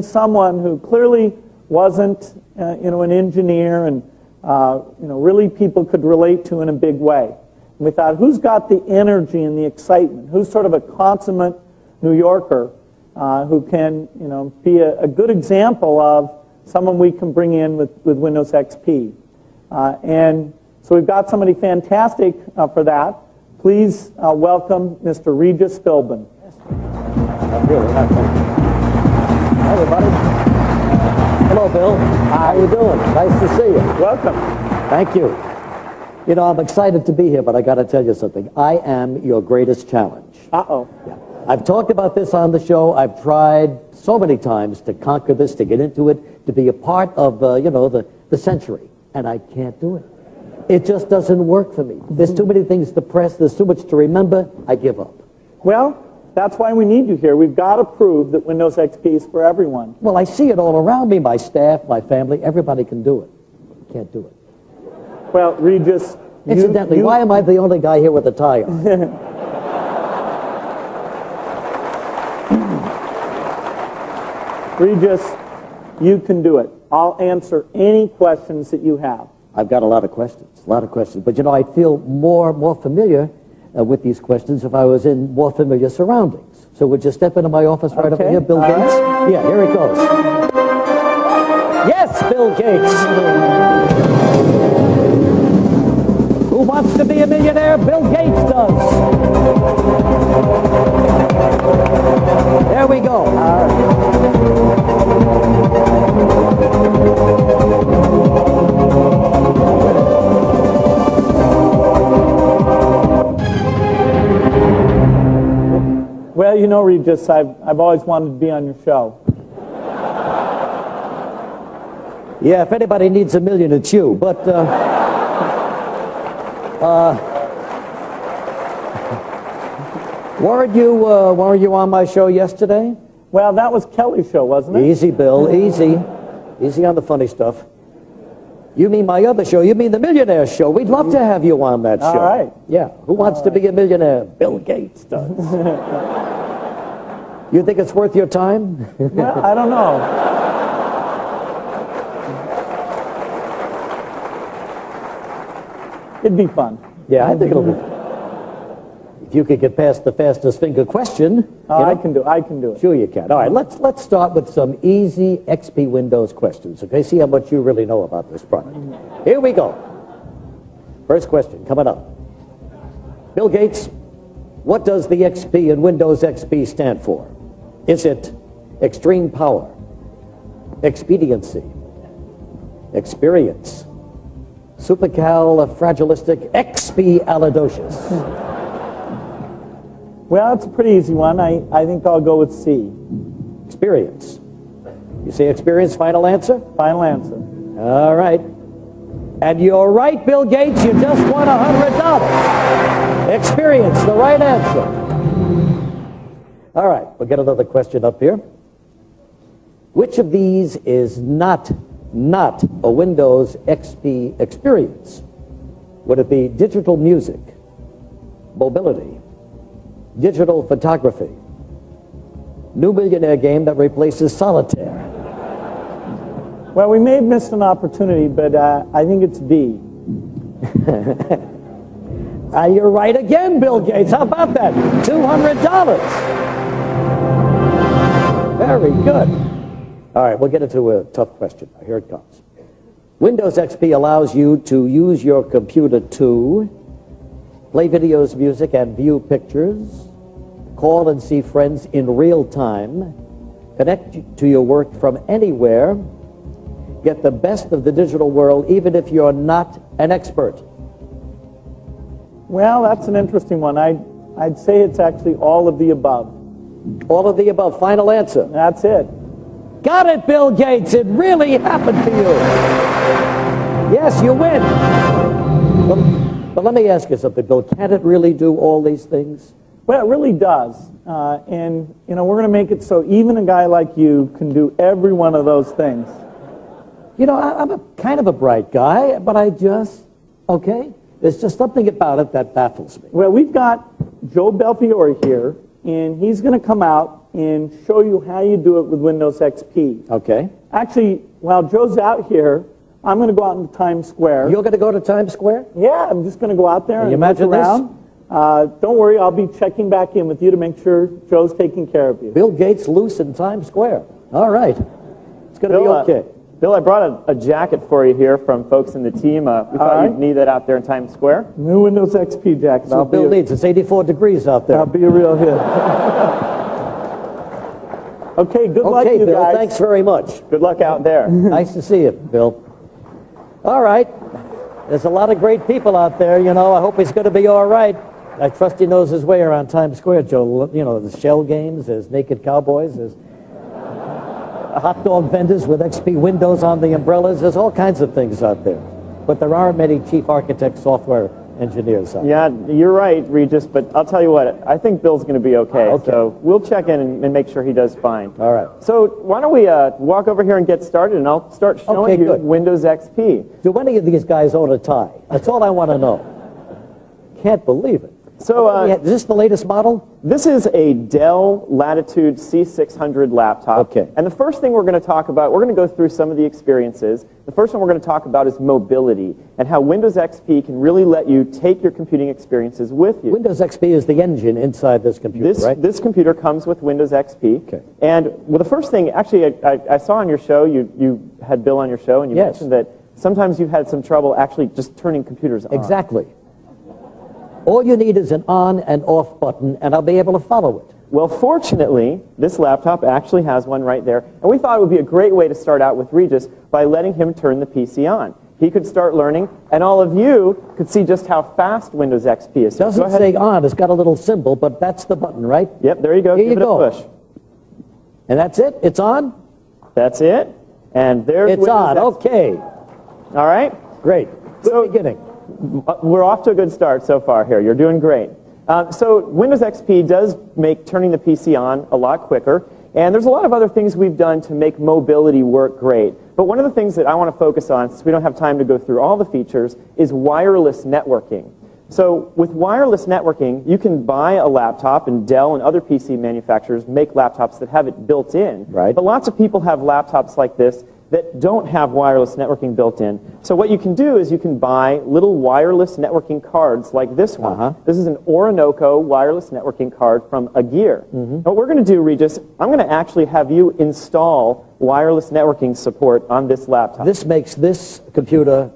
someone who clearly wasn't, you know, an engineer and, you know, really people could relate to in a big way. And we thought, who's got the energy and the excitement? Who's sort of a consummate New Yorker who can, you know, be a good example of someone we can bring in with Windows XP. And so we've got somebody fantastic for that. Please welcome Mr. Regis Philbin. Hi, everybody. Hello, Bill. How you doing? Nice to see you. Welcome. Thank you. You know, I'm excited to be here, but I got to tell you something. I am your greatest challenge. Uh-oh. Yeah. I've talked about this on the show. I've tried so many times to conquer this, to get into it, to be a part of, you know, the century, and I can't do it. It just doesn't work for me. There's too many things to press. There's too much to remember. I give up. Well, That's why we need you here. We've got to prove that Windows XP is for everyone. Well, I see it all around me. My staff, my family, everybody can do it. Can't do it. Well, Regis... Incidentally, why am I the only guy here with a tie on? Regis, you can do it. I'll answer any questions that you have. I've got a lot of questions, But, you know, I'd feel more familiar with these questions if I was in more familiar surroundings. So would you step into my office right over here, Bill Gates? Yeah, here it goes. Yes, Bill Gates. Who wants to be a millionaire? Bill Gates does. There we go. Well, you know, Regis, I've always wanted to be on your show. Yeah, if anybody needs $1 million, it's you. But, weren't you on my show yesterday? Well, that was Kelly's show, wasn't it? Easy, Bill, easy. Easy on the funny stuff. You mean my other show? You mean the Millionaire Show? We'd love to have you on that show. All right. Yeah. Who wants to be a millionaire? Bill Gates does. You think it's worth your time? Well, I don't know. It'd be fun. Yeah, I think it'll be fun. If you could get past the fastest finger question. I can do it. Sure you can. All right, let's start with some easy XP Windows questions, okay? See how much you really know about this product. Here we go. First question coming up. Bill Gates, what does the XP in Windows XP stand for? Is it extreme power, expediency, experience, supercalifragilistic expialidocious? Well, it's a pretty easy one. I think I'll go with C. Experience. You say experience, final answer? Final answer. All right. And you're right, Bill Gates, you just won $100. Experience, the right answer. All right, we'll get another question up here. Which of these is not a Windows XP experience? Would it be digital music, mobility, digital photography, new millionaire game that replaces solitaire? Well, we may have missed an opportunity, but I think it's D. You're right again, Bill Gates. How about that? $200. Very good. All right, we'll get into a tough question. Here it comes. Windows XP allows you to use your computer to play videos, music, and view pictures, call and see friends in real time, connect to your work from anywhere, get the best of the digital world even if you're not an expert. Well, that's an interesting one. I'd say it's actually all of the above. All of the above. Final answer. That's it. Got it, Bill Gates. It really happened for you. Yes, you win. But let me ask you something, Bill. Can it really do all these things? Well, it really does. And, you know, we're going to make it so even a guy like you can do every one of those things. You know, I'm kind of a bright guy, but okay? There's just something about it that baffles me. Well, we've got Joe Belfiore here, and he's going to come out and show you how you do it with Windows XP. Okay. Actually, while Joe's out here, I'm going to go out into Times Square. You're going to go to Times Square? Yeah, I'm just going to go out there and look around. Don't worry, I'll be checking back in with you to make sure Joe's taking care of you. Bill Gates loose in Times Square. All right. It's going to be okay. Bill, I brought a jacket for you here from folks in the team. We thought you'd need that out there in Times Square. New Windows XP jacket. Now, Bill needs. It's 84 degrees out there. I'll be a real hit. Okay, good luck, you Bill, guys. thanks very much. Good luck out there. Nice to see you, Bill. All right. There's a lot of great people out there, you know. I hope he's going to be all right. I trust he knows his way around Times Square, Joe. You know, there's shell games, there's naked cowboys, there's hot dog vendors with XP windows on the umbrellas. There's all kinds of things out there. But there aren't many chief architect software engineers are. Yeah, you're right, Regis, but I'll tell you what, I think Bill's going to be okay. Okay. So we'll check in and make sure he does fine. All right. So why don't we walk over here and get started, and I'll start showing Okay, you good. Windows XP. Do any of these guys own a tie? That's all I want to know. Can't believe it. So Is this the latest model? this is a Dell Latitude C600 laptop. Okay. And the first thing we're going to talk about, we're going to go through some of the experiences. The first one we're going to talk about is mobility and how Windows XP can really let you take your computing experiences with you. Windows XP is the engine inside this computer, right? This computer comes with Windows XP. Okay. And well, the first thing, actually, I saw on your show, you had Bill on your show, and you Yes. mentioned that sometimes you've had some trouble actually just turning computers on. Exactly. All you need is an on and off button, and I'll be able to follow it. Well, fortunately, this laptop actually has one right there, and we thought it would be a great way to start out with Regis by letting him turn the PC on. He could start learning, and all of you could see just how fast Windows XP is. So go Doesn't ahead. say on, it's got a little symbol, but that's the button, right? Yep, there you go. Here Give you it go. a push. And that's it? It's on? That's it. And there's It's Windows on, XP. okay. All right. Great. Good beginning. We're off to a good start so far here. You're doing great. So Windows XP does make turning the PC on a lot quicker, and there's a lot of other things we've done to make mobility work great. But one of the things that I want to focus on, since we don't have time to go through all the features, is wireless networking. So with wireless networking, you can buy a laptop, and Dell and other PC manufacturers make laptops that have it built in. Right. But lots of people have laptops like this that don't have wireless networking built in. So what you can do is you can buy little wireless networking cards like this one. This is an Orinoco wireless networking card from Agear. What we're going to do, Regis, I'm going to actually have you install wireless networking support on this laptop. This makes this computer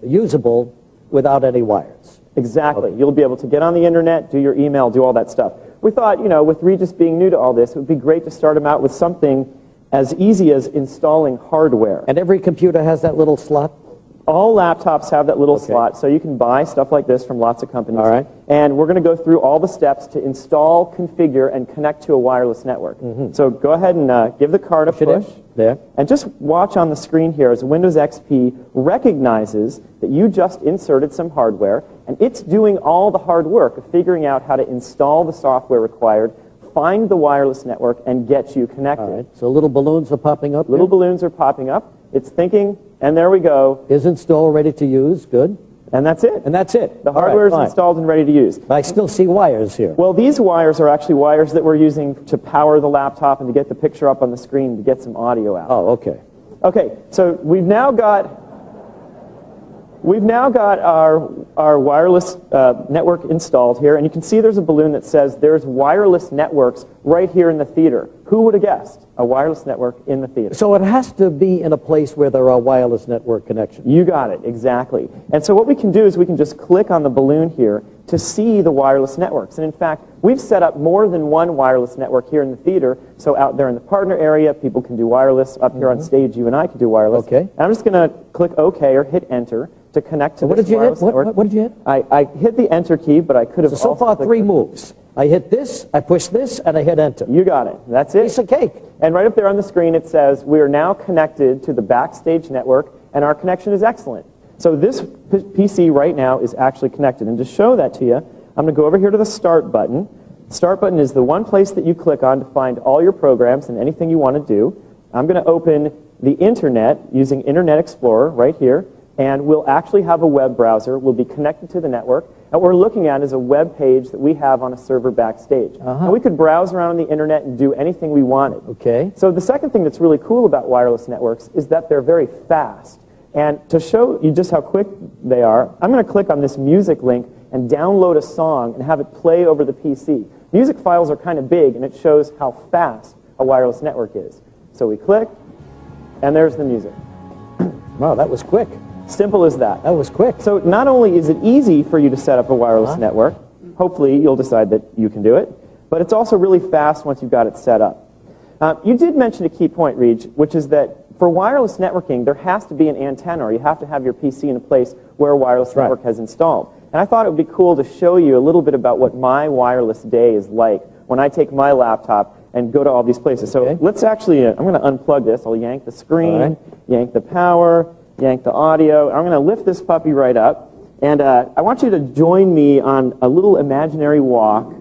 usable without any wires. Exactly. You'll be able to get on the internet, do your email, do all that stuff. We thought, you know, with Regis being new to all this, it would be great to start him out with something as easy as installing hardware. And every computer has that little slot? All laptops have that little slot, so you can buy stuff like this from lots of companies. All right. And we're going to go through all the steps to install, configure, and connect to a wireless network. So go ahead and give the card a push. There. And just watch on the screen here as Windows XP recognizes that you just inserted some hardware, and it's doing all the hard work of figuring out how to install the software required, find the wireless network, and get you connected. All right. So little balloons are popping up Little here? balloons are popping up. It's thinking, and there we go. Is installed, ready to use. Good. And that's it. And that's it. The All right, hardware is fine. installed and ready to use. But I still see wires here. Well, these wires are actually wires that we're using to power the laptop and to get the picture up on the screen to get some audio out. Oh, okay. Okay, so we've now got our wireless network installed here, and you can see there's a balloon that says there's wireless networks right here in the theater. Who would have guessed? A wireless network in the theater. So it has to be in a place where there are wireless network connections. You got it, exactly. And so what we can do is we can just click on the balloon here to see the wireless networks. And in fact, we've set up more than one wireless network here in the theater, so out there in the partner area, people can do wireless. Up here on stage, you and I can do wireless. Okay. And I'm just going to click OK or hit Enter to connect to What this did you hit? wireless network. What did you hit? I hit the Enter key, but I could have So also far, clicked 3 the- moves. I hit this, I push this, and I hit enter. You got it. That's it. Piece of cake. And right up there on the screen, it says, we are now connected to the Backstage network, and our connection is excellent. So this PC right now is actually connected. And to show that to you, I'm going to go over here to the Start button. Start button is the one place that you click on to find all your programs and anything you want to do. I'm going to open the Internet using Internet Explorer right here, and we'll actually have a web browser. We'll be connected to the network. And what we're looking at is a web page that we have on a server backstage. And we could browse around on the internet and do anything we wanted. Okay. So the second thing that's really cool about wireless networks is that they're very fast. And to show you just how quick they are, I'm going to click on this music link and download a song and have it play over the PC. Music files are kind of big, and it shows how fast a wireless network is. So we click, and there's the music. Wow, that was quick. Simple as that. That was quick. So not only is it easy for you to set up a wireless network, hopefully you'll decide that you can do it, but it's also really fast once you've got it set up. You did mention a key point, Reg, which is that for wireless networking, there has to be an antenna, or you have to have your PC in a place where a wireless network has installed. And I thought it would be cool to show you a little bit about what my wireless day is like when I take my laptop and go to all these places. So let's actually, I'm going to unplug this. I'll yank the screen, yank the power, yank the audio. I'm going to lift this puppy right up, And I want you to join me on a little imaginary walk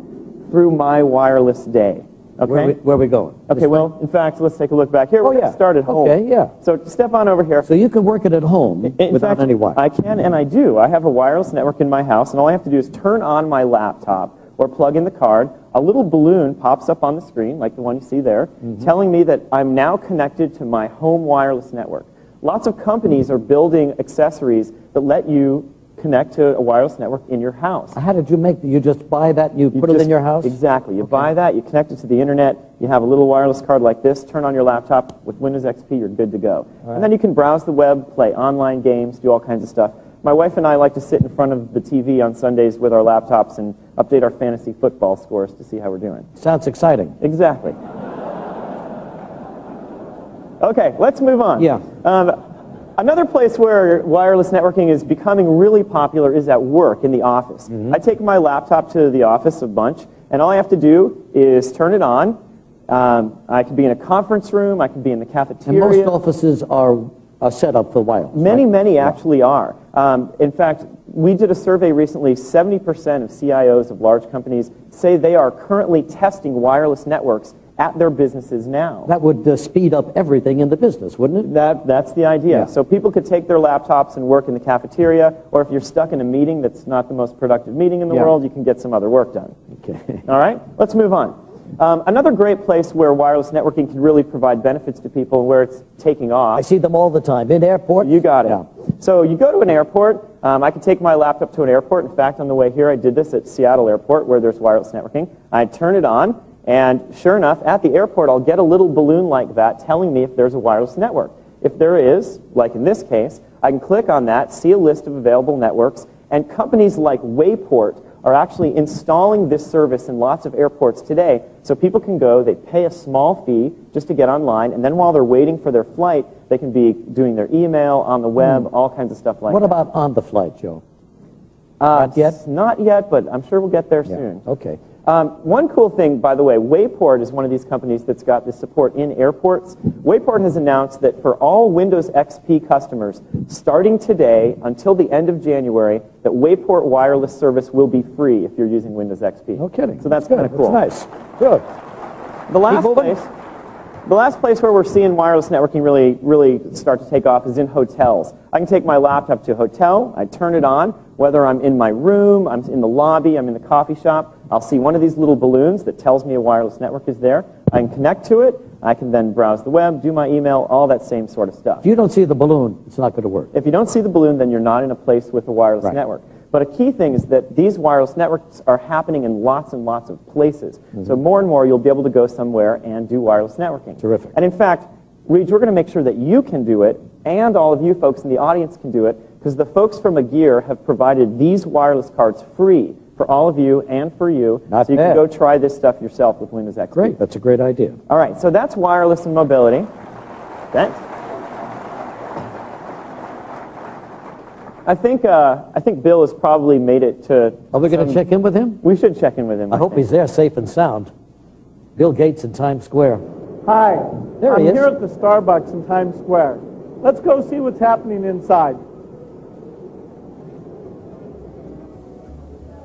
through my wireless day. Okay? Where are we going? Okay, well, in fact, let's take a look back here. We're going to start at home. Okay, yeah. So step on over here. So you can work it at home without fact, any wire. I can and I do. I have a wireless network in my house, and all I have to do is turn on my laptop or plug in the card. A little balloon pops up on the screen, like the one you see there, telling me that I'm now connected to my home wireless network. Lots of companies are building accessories that let you connect to a wireless network in your house. How did you make, you just buy that and you put it in your house? Exactly. You buy that, you connect it to the internet, you have a little wireless card like this, turn on your laptop, with Windows XP, you're good to go. And then you can browse the web, play online games, do all kinds of stuff. My wife and I like to sit in front of the TV on Sundays with our laptops and update our fantasy football scores to see how we're doing. Sounds exciting. Exactly. Okay, let's move on. Yeah. Another place where wireless networking is becoming really popular is at work, in the office. I take my laptop to the office a bunch, and all I have to do is turn it on. I could be in a conference room, I could be in the cafeteria. And most offices are set up for wireless. Many actually are. In fact, we did a survey recently, 70% of CIOs of large companies say they are currently testing wireless networks at their businesses now. That would speed up everything in the business, wouldn't it? That's the idea. Yeah. So people could take their laptops and work in the cafeteria, or if you're stuck in a meeting that's not the most productive meeting in the world, you can get some other work done. Okay. All right, let's move on. Another great place where wireless networking can really provide benefits to people, where it's taking off. I see them all the time. In airports? You got it. Yeah. So you go to an airport. I can take my laptop to an airport. In fact, on the way here, I did this at Seattle Airport, where there's wireless networking. I turn it on, and sure enough, at the airport, I'll get a little balloon like that telling me if there's a wireless network. If there is, like in this case, I can click on that, see a list of available networks, and companies like Wayport are actually installing this service in lots of airports today. So people can go, they pay a small fee just to get online, and then while they're waiting for their flight, they can be doing their email, on the web, all kinds of stuff like that. What about on the flight, Joe? Not yet? Not yet, but I'm sure we'll get there soon. Okay. One cool thing, by the way, Wayport is one of these companies that's got this support in airports. Wayport has announced that for all Windows XP customers, starting today until the end of January, that Wayport wireless service will be free if you're using Windows XP. No kidding. So that's kind of cool. That's nice. Good. The last place where we're seeing wireless networking really start to take off is in hotels. I can take my laptop to a hotel, I turn it on, whether I'm in my room, I'm in the lobby, I'm in the coffee shop, I'll see one of these little balloons that tells me a wireless network is there. I can connect to it, I can then browse the web, do my email, all that same sort of stuff. If you don't see the balloon, it's not going to work. If you don't see the balloon, then you're not in a place with a wireless network. But a key thing is that these wireless networks are happening in lots and lots of places. So more and more, you'll be able to go somewhere and do wireless networking. Terrific. And in fact, Reed, we're going to make sure that you can do it, and all of you folks in the audience can do it, because the folks from Agir have provided these wireless cards free for all of you and for you. Not so you bad. can go try this stuff yourself with Windows XP. Great. That's a great idea. All right, so that's wireless and mobility. Thanks. I think Bill has probably made it to... Are we going to check in with him? We should check in with him. I hope he's there safe and sound. Bill Gates in Times Square. Hi. There he I'm is. here at the Starbucks in Times Square. Let's go see what's happening inside.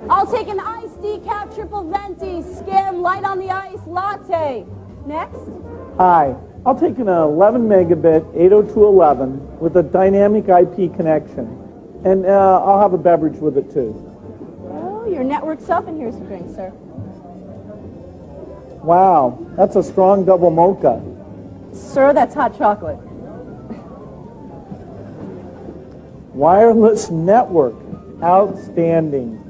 I'll take an iced decaf triple venti, skim, light on the ice, latte. Next. Hi. I'll take an 11 megabit 802.11 with a dynamic IP connection. And I'll have a beverage with it too. Well, your network's up, and here's your drink, sir. Wow, that's a strong double mocha. Sir, that's hot chocolate. Wireless network. Outstanding.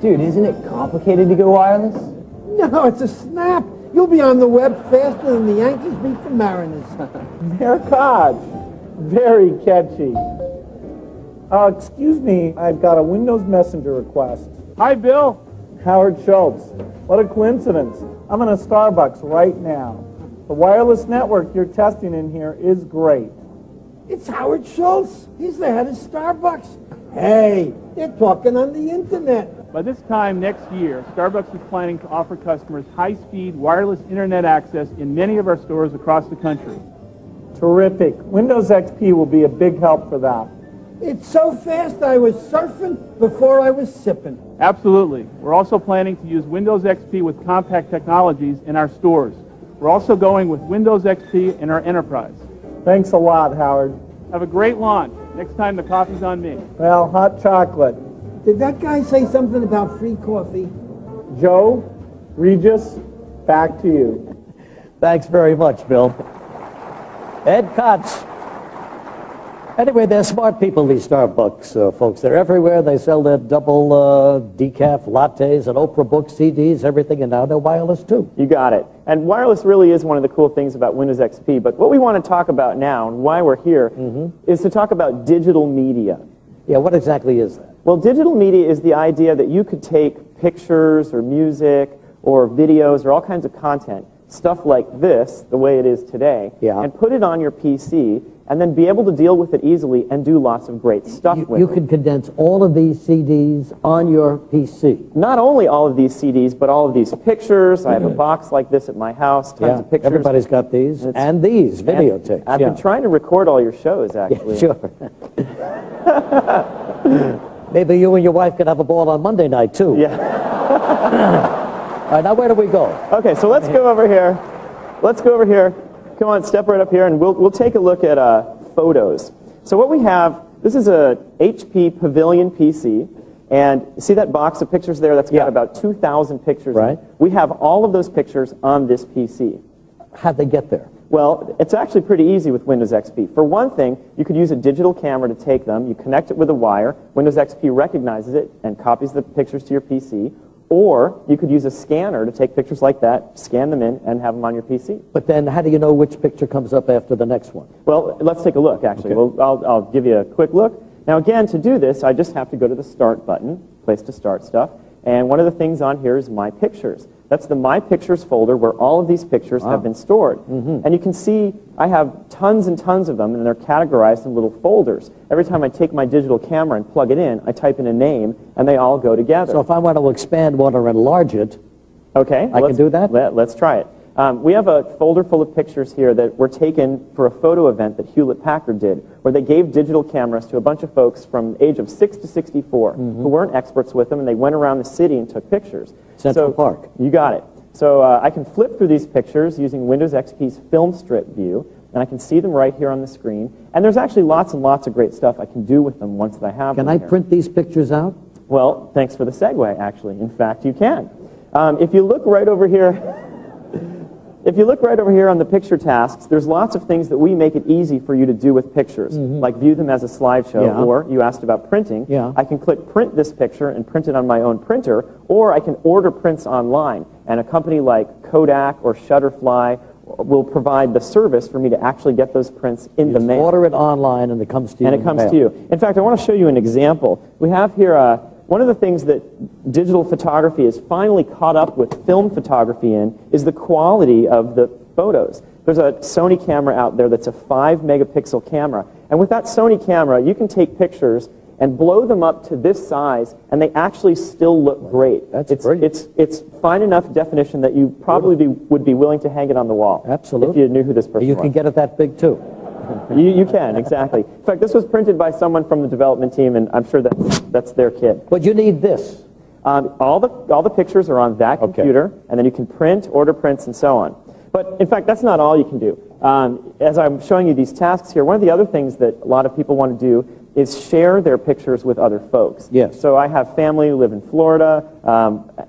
Dude, isn't it complicated to go wireless? No, it's a snap. You'll be on the web faster than the Yankees beat the Mariners. Mercage. Very catchy. Excuse me, I've got a Windows Messenger request. Hi, Bill. Howard Schultz. What a coincidence. I'm in a Starbucks right now. The wireless network you're testing in here is great. It's Howard Schultz. He's the head of Starbucks. Hey, they're talking on the internet. By this time next year, Starbucks is planning to offer customers high-speed wireless internet access in many of our stores across the country. Terrific. Windows XP will be a big help for that. It's so fast I was surfing before I was sipping. Absolutely. We're also planning to use Windows XP with compact technologies in our stores. We're also going with Windows XP in our enterprise. Thanks a lot, Howard. Have a great launch. Next time the coffee's on me. Well, hot chocolate. Did that guy say something about free coffee? Joe, Regis, back to you. Thanks very much, Bill. Ed Kotz. Anyway, they're smart people, these Starbucks folks. They're everywhere. They sell their double decaf lattes and Oprah book CDs, everything, and now they're wireless too. You got it. And wireless really is one of the cool things about Windows XP. But what we want to talk about now, and why we're here, is to talk about digital media. Yeah, what exactly is that? Well, digital media is the idea that you could take pictures or music or videos or all kinds of content, stuff like this, the way it is today, and put it on your PC and then be able to deal with it easily and do lots of great stuff with it. You can condense all of these CDs on your PC. Not only all of these CDs, but all of these pictures. I have a box like this at my house, tons of pictures. Everybody's got these, and these videotapes. I've been trying to record all your shows, actually. Yeah, sure. Maybe you and your wife could have a ball on Monday night, too. Yeah. All right, now where do we go? Okay, so let's go over here. Let's go over here. Come on, step right up here, and we'll take a look at photos. So what we have, this is a HP Pavilion PC, and see that box of pictures there? That's got about 2,000 pictures. Right. We have all of those pictures on this PC. How'd they get there? Well, it's actually pretty easy with Windows XP. For one thing, you could use a digital camera to take them. You connect it with a wire. Windows XP recognizes it and copies the pictures to your PC. Or you could use a scanner to take pictures like that, scan them in, and have them on your PC. But then how do you know which picture comes up after the next one? Well, let's take a look, actually. Okay. Well, I'll give you a quick look. Now, again, to do this, I just have to go to the Start button, place to start stuff. And one of the things on here is My Pictures. That's the My Pictures folder where all of these pictures have been stored. And you can see I have tons and tons of them, and they're categorized in little folders. Every time I take my digital camera and plug it in, I type in a name, and they all go together. So if I want to expand one or enlarge it, okay, I can do that? Let's try it. We have a folder full of pictures here that were taken for a photo event that Hewlett-Packard did, where they gave digital cameras to a bunch of folks from age of 6 to 64 who weren't experts with them, and they went around the city and took pictures. Central Park. You got it. So I can flip through these pictures using Windows XP's film strip view, and I can see them right here on the screen. And there's actually lots and lots of great stuff I can do with them once I have them. Can I print these pictures out? Well, thanks for the segue, actually. In fact, you can. If you look right over here... If you look right over here on the picture tasks, there's lots of things that we make it easy for you to do with pictures, like view them as a slideshow, or you asked about printing. I can click print this picture and print it on my own printer, or I can order prints online, and a company like Kodak or Shutterfly will provide the service for me to actually get those prints in the mail. Order it online and it comes to you. And it comes to you. In fact, I want to show you an example. We have here one of the things that digital photography has finally caught up with film photography in is the quality of the photos. There's a Sony camera out there that's a 5-megapixel camera. And with that Sony camera, you can take pictures and blow them up to this size, and they actually still look great. It's fine enough definition that you probably would be willing to hang it on the wall. Absolutely. If you knew who this person was. You can get it that big, too. You can, exactly. In fact, this was printed by someone from the development team, and I'm sure that's their kit. But you need this. All the pictures are on that computer, and then you can print, order prints, and so on. But in fact, that's not all you can do. As I'm showing you these tasks here, one of the other things that a lot of people want to do is share their pictures with other folks. Yes. So I have family who live in Florida.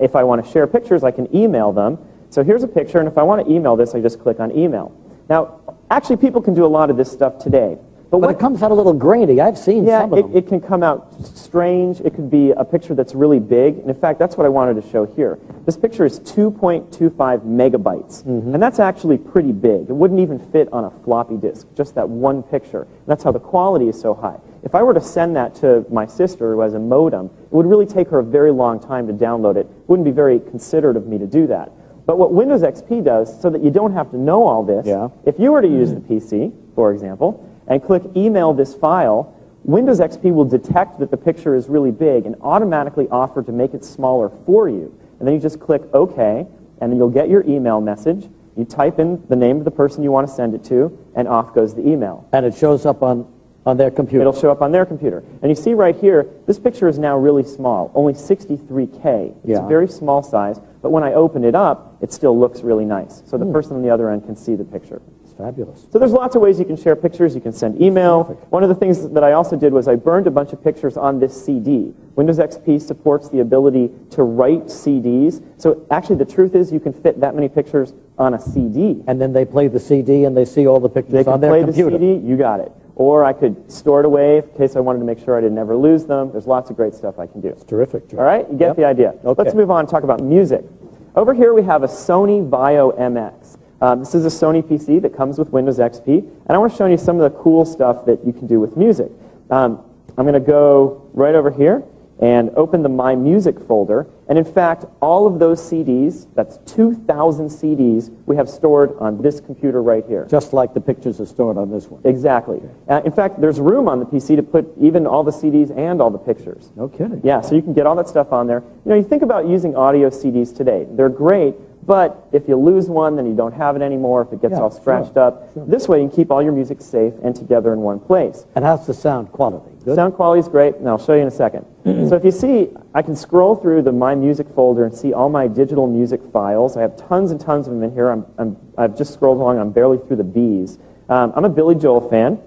If I want to share pictures, I can email them. So here's a picture, and if I want to email this, I just click on email. Now, actually, people can do a lot of this stuff today. But it comes out a little grainy. I've seen some of them. It can come out strange. It could be a picture that's really big. And in fact, that's what I wanted to show here. This picture is 2.25 megabytes. And that's actually pretty big. It wouldn't even fit on a floppy disk, just that one picture. And that's how the quality is so high. If I were to send that to my sister who has a modem, it would really take her a very long time to download it. It wouldn't be very considerate of me to do that. But what Windows XP does, so that you don't have to know all this, if you were to use the PC, for example, and click email this file, Windows XP will detect that the picture is really big and automatically offer to make it smaller for you. And then you just click OK, and then you'll get your email message. You type in the name of the person you want to send it to, and off goes the email. And it shows up on On their computer. It'll show up on their computer. And you see right here, this picture is now really small, only 63K. It's Yeah. a very small size, but when I open it up, it still looks really nice. So the person on the other end can see the picture. It's fabulous. So there's lots of ways you can share pictures. You can send email. One of the things that I also did was I burned a bunch of pictures on this CD. Windows XP supports the ability to write CDs. So actually the truth is you can fit that many pictures on a CD. And then they play the CD and they see all the pictures on their Play computer. the CD, you got it. Or I could store it away in case I wanted to make sure I didn't ever lose them. There's lots of great stuff I can do. It's terrific, Joe. All right, you get the idea. Okay. Let's move on and talk about music. Over here we have a Sony Vaio MX. This is a Sony PC that comes with Windows XP, and I want to show you some of the cool stuff that you can do with music. I'm going to go right over here and open the My Music folder, and in fact, all of those CDs, that's 2,000 CDs, we have stored on this computer right here. Just like the pictures are stored on this one. Exactly. In fact, there's room on the PC to put even all the CDs and all the pictures. No kidding. Yeah, so you can get all that stuff on there. You know, you think about using audio CDs today. They're great, but if you lose one, then you don't have it anymore if it gets all scratched up. Sure. This way you can keep all your music safe and together in one place. And how's the sound quality? Good? Sound quality is great, and I'll show you in a second. So if you see, I can scroll through the My Music folder and see all my digital music files. I have tons and tons of them in here. I've just scrolled along. I'm barely through the B's. I'm a Billy Joel fan,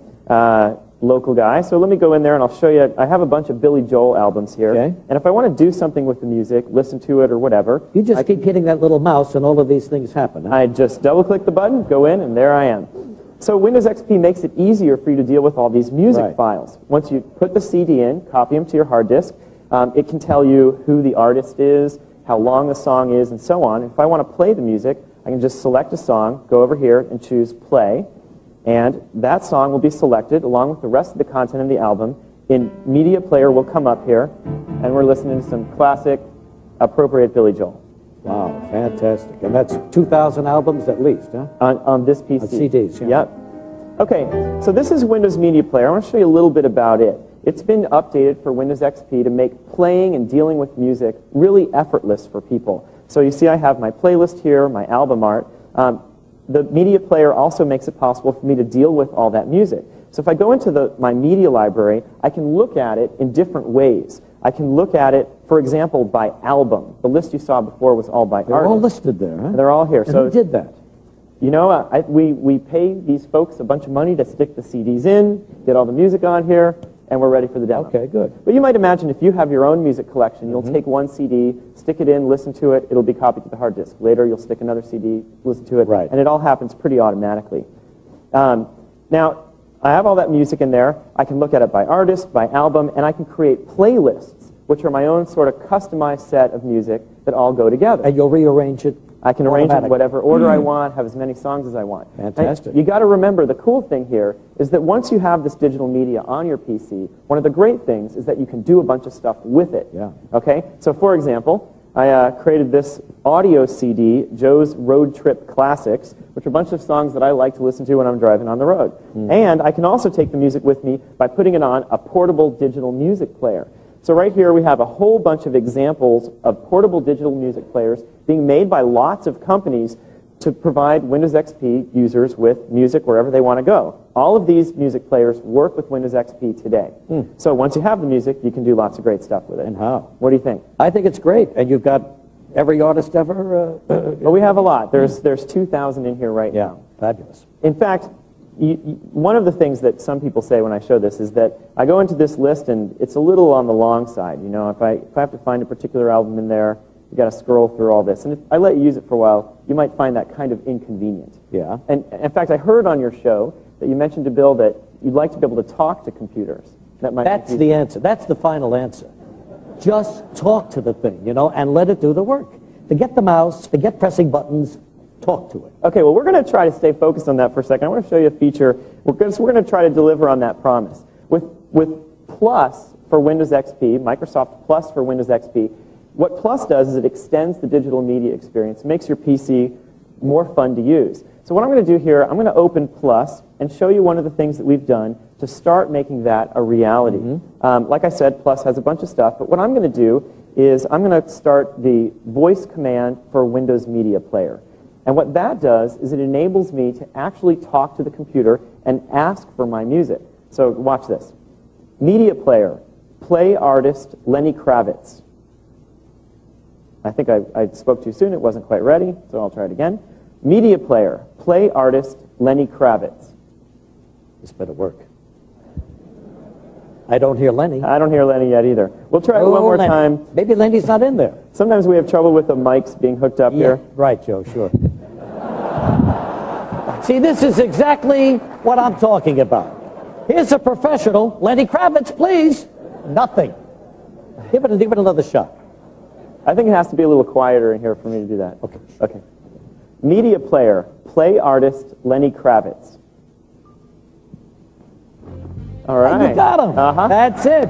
local guy. So let me go in there and I'll show you. I have a bunch of Billy Joel albums here. Okay. And if I want to do something with the music, listen to it or whatever. You just keep hitting that little mouse and all of these things happen. Huh? I just double-click the button, go in, and there I am. So Windows XP makes it easier for you to deal with all these music files. Once you put the CD in, copy them to your hard disk, it can tell you who the artist is, how long the song is, and so on. If I want to play the music, I can just select a song, go over here, and choose Play, and that song will be selected along with the rest of the content of the album. In Media Player will come up here, and we're listening to some classic, appropriate Billy Joel. Wow, fantastic. And that's 2,000 albums at least, huh? On this PC. On CDs, yeah. Yep. Okay, so this is Windows Media Player. I want to show you a little bit about it. It's been updated for Windows XP to make playing and dealing with music really effortless for people. So you see I have my playlist here, my album art. The Media Player also makes it possible for me to deal with all that music. So if I go into my media library, I can look at it in different ways. I can look at it, for example, by album. The list you saw before was all by artist. They're all listed there, huh? They're all here. And so who did that? You know, we pay these folks a bunch of money to stick the CDs in, get all the music on here, and we're ready for the demo. Okay, good. But you might imagine if you have your own music collection, you'll take one CD, stick it in, listen to it, it'll be copied to the hard disk. Later, you'll stick another CD, listen to it, and it all happens pretty automatically. Now, I have all that music in there. I can look at it by artist, by album, and I can create playlists, which are my own sort of customized set of music that all go together. And you'll rearrange it? I can arrange it in whatever order I want, have as many songs as I want. Fantastic. And you got to remember, the cool thing here is that once you have this digital media on your PC, one of the great things is that you can do a bunch of stuff with it. Yeah. Okay? So for example, I created this audio CD, Joe's Road Trip Classics, which are a bunch of songs that I like to listen to when I'm driving on the road. And I can also take the music with me by putting it on a portable digital music player. So right here we have a whole bunch of examples of portable digital music players being made by lots of companies to provide Windows XP users with music wherever they want to go. All of these music players work with Windows XP today. So once you have the music, you can do lots of great stuff with it. And how? What do you think? I think it's great. And you've got every artist ever? Well, we have a lot. There's 2,000 in here right now. Fabulous. In fact, one of the things that some people say when I show this is that I go into this list and it's a little on the long side. You know, if I have to find a particular album in there, you got to scroll through all this. And if I let you use it for a while, you might find that kind of inconvenient. Yeah. And in fact, I heard on your show that you mentioned to Bill that you'd like to be able to talk to computers. That's the answer. That's the final answer. Just talk to the thing, you know, and let it do the work. Forget the mouse, forget pressing buttons, talk to it. Okay, well, we're going to try to stay focused on that for a second. I want to show you a feature. We're going to try to deliver on that promise. With Plus for Windows XP, Microsoft Plus for Windows XP, what Plus does is it extends the digital media experience, makes your PC more fun to use. So what I'm going to do here, I'm going to open Plus and show you one of the things that we've done to start making that a reality. Like I said, Plus has a bunch of stuff, but what I'm going to do is I'm going to start the voice command for Windows Media Player. And what that does is it enables me to actually talk to the computer and ask for my music. So watch this. Media player, play artist Lenny Kravitz. I think I spoke too soon. It wasn't quite ready, so I'll try it again. Media player, play artist Lenny Kravitz. This better work. I don't hear Lenny. I don't hear Lenny yet either. We'll try it one more Lenny. time. Maybe Lenny's not in there. Sometimes we have trouble with the mics being hooked up here. Right, Joe, sure. See, this is exactly what I'm talking about. Here's a professional. Lenny Kravitz, please. Nothing. Give it another shot. I think it has to be a little quieter in here for me to do that. Okay. Okay. Media player, play artist Lenny Kravitz. All right. You got him. Uh-huh. That's it.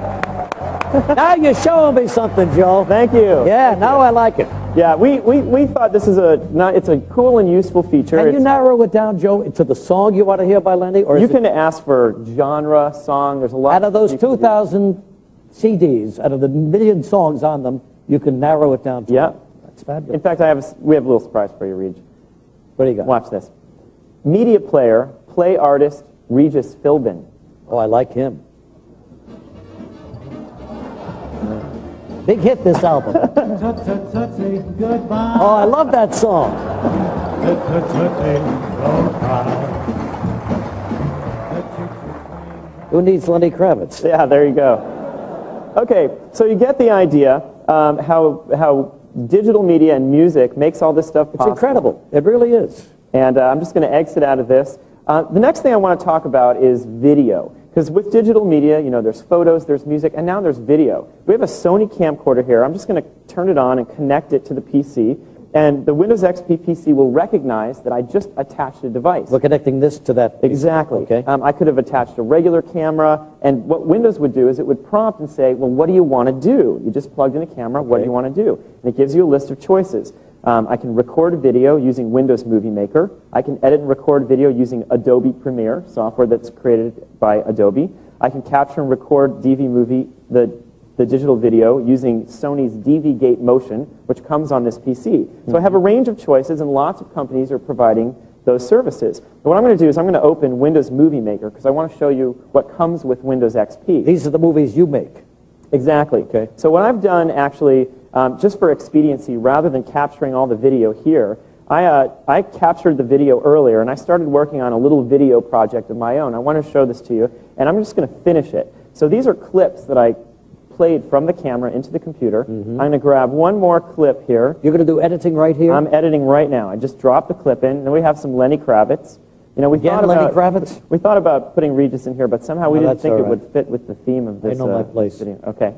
Now you're showing me something, Joe. Thank you. Yeah, now I like it. Yeah, we thought this is it's a cool and useful feature. Can you narrow it down, Joe, to the song you want to hear by Lenny? Or you can ask for genre, song. There's a lot. Out of those 2,000 CDs, out of the million songs on them, you can narrow it down to. Yeah. That's fabulous. In fact, we have a little surprise for you, Reg. What do you got? Watch this. Media player, play artist Regis Philbin. Oh, I like him. Big hit, this album. Oh, I love that song. Who needs Lenny Kravitz? Yeah, there you go. Okay, so you get the idea how digital media and music makes all this stuff possible. It's incredible. It really is. And I'm just going to exit out of this. The next thing I want to talk about is video. Because with digital media, you know, there's photos, there's music, and now there's video. We have a Sony camcorder here. I'm just going to turn it on and connect it to the PC. And the Windows XP PC will recognize that I just attached a device. We're connecting this to that. Exactly. Okay. I could have attached a regular camera, and what Windows would do is it would prompt and say, well, what do you want to do? You just plugged in a camera, what do you want to do? And it gives you a list of choices. I can record a video using Windows Movie Maker. I can edit and record video using Adobe Premiere, software that's created by Adobe. I can capture and record the digital video using Sony's DV-Gate Motion, which comes on this PC. So I have a range of choices, and lots of companies are providing those services. And what I'm going to do is I'm going to open Windows Movie Maker, because I want to show you what comes with Windows XP. These are the movies you make. Exactly. Okay. So what I've done, actually, just for expediency, rather than capturing all the video here, I captured the video earlier, and I started working on a little video project of my own. I want to show this to you, and I'm just going to finish it. So these are clips that I played from the camera into the computer. I'm going to grab one more clip here. You're going to do editing right here? I'm editing right now. I just dropped the clip in, and we have some Lenny Kravitz. You know, we thought about Lenny Kravitz? We thought about putting Regis in here, but somehow we didn't think it would fit with the theme of this. I know my place. Video. Okay.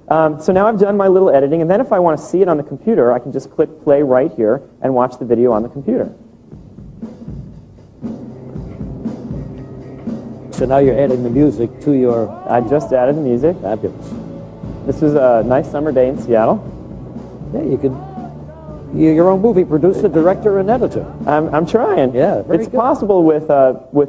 So now I've done my little editing, and then if I want to see it on the computer, I can just click play right here and watch the video on the computer. So now you're adding the music to your... I just added the music. Fabulous. This was a nice summer day in Seattle. Yeah, you could... You're your own movie producer, director, and editor. I'm trying. Yeah, very It's good. possible with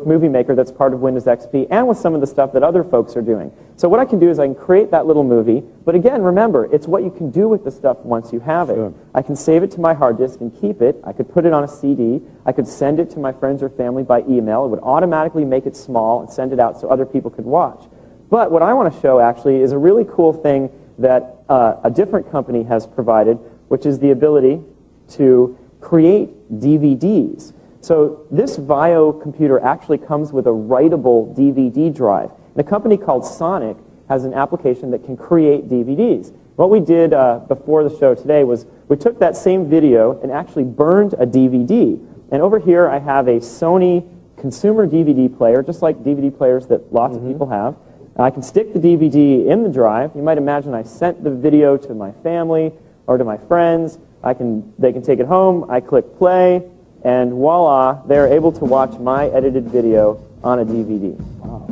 Movie Maker that's part of Windows XP and with some of the stuff that other folks are doing. So what I can do is I can create that little movie, but again, remember, it's what you can do with the stuff once you have it. I can save it to my hard disk and keep it. I could put it on a CD. I could send it to my friends or family by email. It would automatically make it small and send it out so other people could watch. But what I want to show actually is a really cool thing that a different company has provided, which is the ability to create DVDs. So this VIO computer actually comes with a writable DVD drive. And a company called Sonic has an application that can create DVDs. What we did before the show today was we took that same video and actually burned a DVD. And over here I have a Sony consumer DVD player, just like DVD players that lots of people have. I can stick the DVD in the drive. You might imagine I sent the video to my family or to my friends. They can take it home. I click play, and voila, they're able to watch my edited video on a DVD. Wow.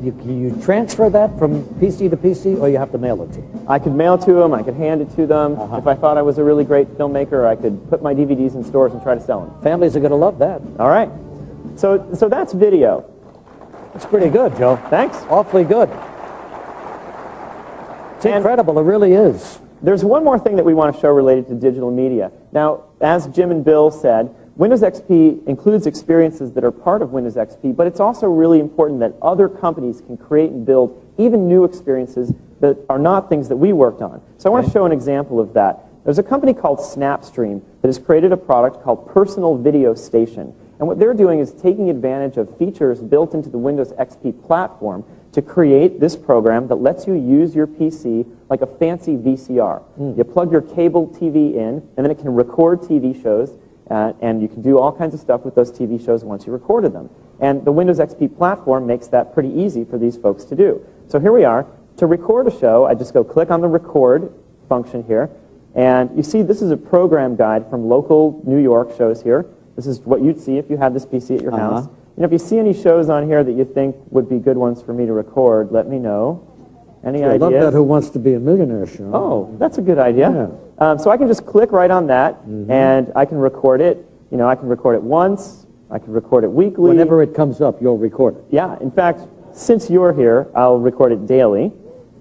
You transfer that from PC to PC, or you have to mail it to them? I could mail it to them. I could hand it to them. If I thought I was a really great filmmaker, I could put my DVDs in stores and try to sell them. Families are going to love that. All right. So that's video. It's pretty good, Joe. Thanks. Awfully good. It's incredible. It really is. There's one more thing that we want to show related to digital media. Now, as Jim and Bill said, Windows XP includes experiences that are part of Windows XP, but it's also really important that other companies can create and build even new experiences that are not things that we worked on. So I want to show an example of that. There's a company called Snapstream that has created a product called Personal Video Station. And what they're doing is taking advantage of features built into the Windows XP platform to create this program that lets you use your PC like a fancy VCR. You plug your cable TV in, and then it can record TV shows, and you can do all kinds of stuff with those TV shows once you recorded them. And the Windows XP platform makes that pretty easy for these folks to do. So here we are. To record a show, I just go click on the record function here, and you see this is a program guide from local New York shows here. This is what you'd see if you had this PC at your house. You know, if you see any shows on here that you think would be good ones for me to record, let me know. Any ideas? I love that Who Wants to Be a Millionaire show. Oh, that's a good idea. So I can just click right on that, and I can record it. You know, I can record it once. I can record it weekly. Whenever it comes up, you'll record it. Yeah. In fact, since you're here, I'll record it daily.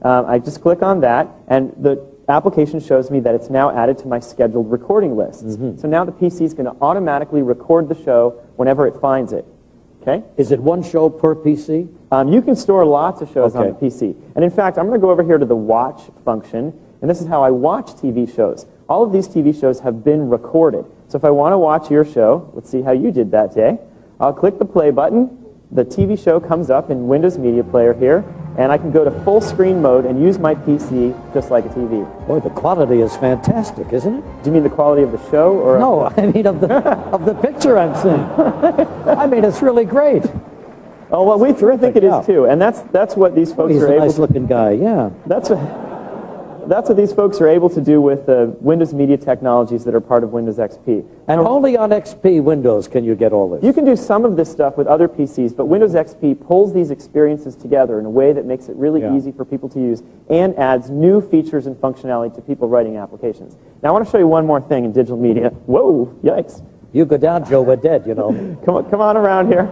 I just click on that, and the application shows me that it's now added to my scheduled recording lists. So now the PC is going to automatically record the show whenever it finds it. Okay? Is it one show per PC? You can store lots of shows on the PC. And in fact, I'm going to go over here to the watch function, and this is how I watch TV shows. All of these TV shows have been recorded. So if I want to watch your show, let's see how you did that day. I'll click the play button. The TV show comes up in Windows Media Player here, and I can go to full screen mode and use my PC just like a TV. Boy, the quality is fantastic, isn't it? Do you mean the quality of the show? Or no, I mean of the picture I'm seeing. I mean, it's really great. Oh, well, we think it is too, and that's what these folks he's are a able nice-looking guy, yeah. That's what these folks are able to do with the Windows Media technologies that are part of Windows XP. And only on XP Windows can you get all this. You can do some of this stuff with other PCs, but Windows XP pulls these experiences together in a way that makes it really easy for people to use and adds new features and functionality to people writing applications. Now, I want to show you one more thing in digital media. Whoa, yikes. You go down, Joe, we're dead, you know. Come on around here.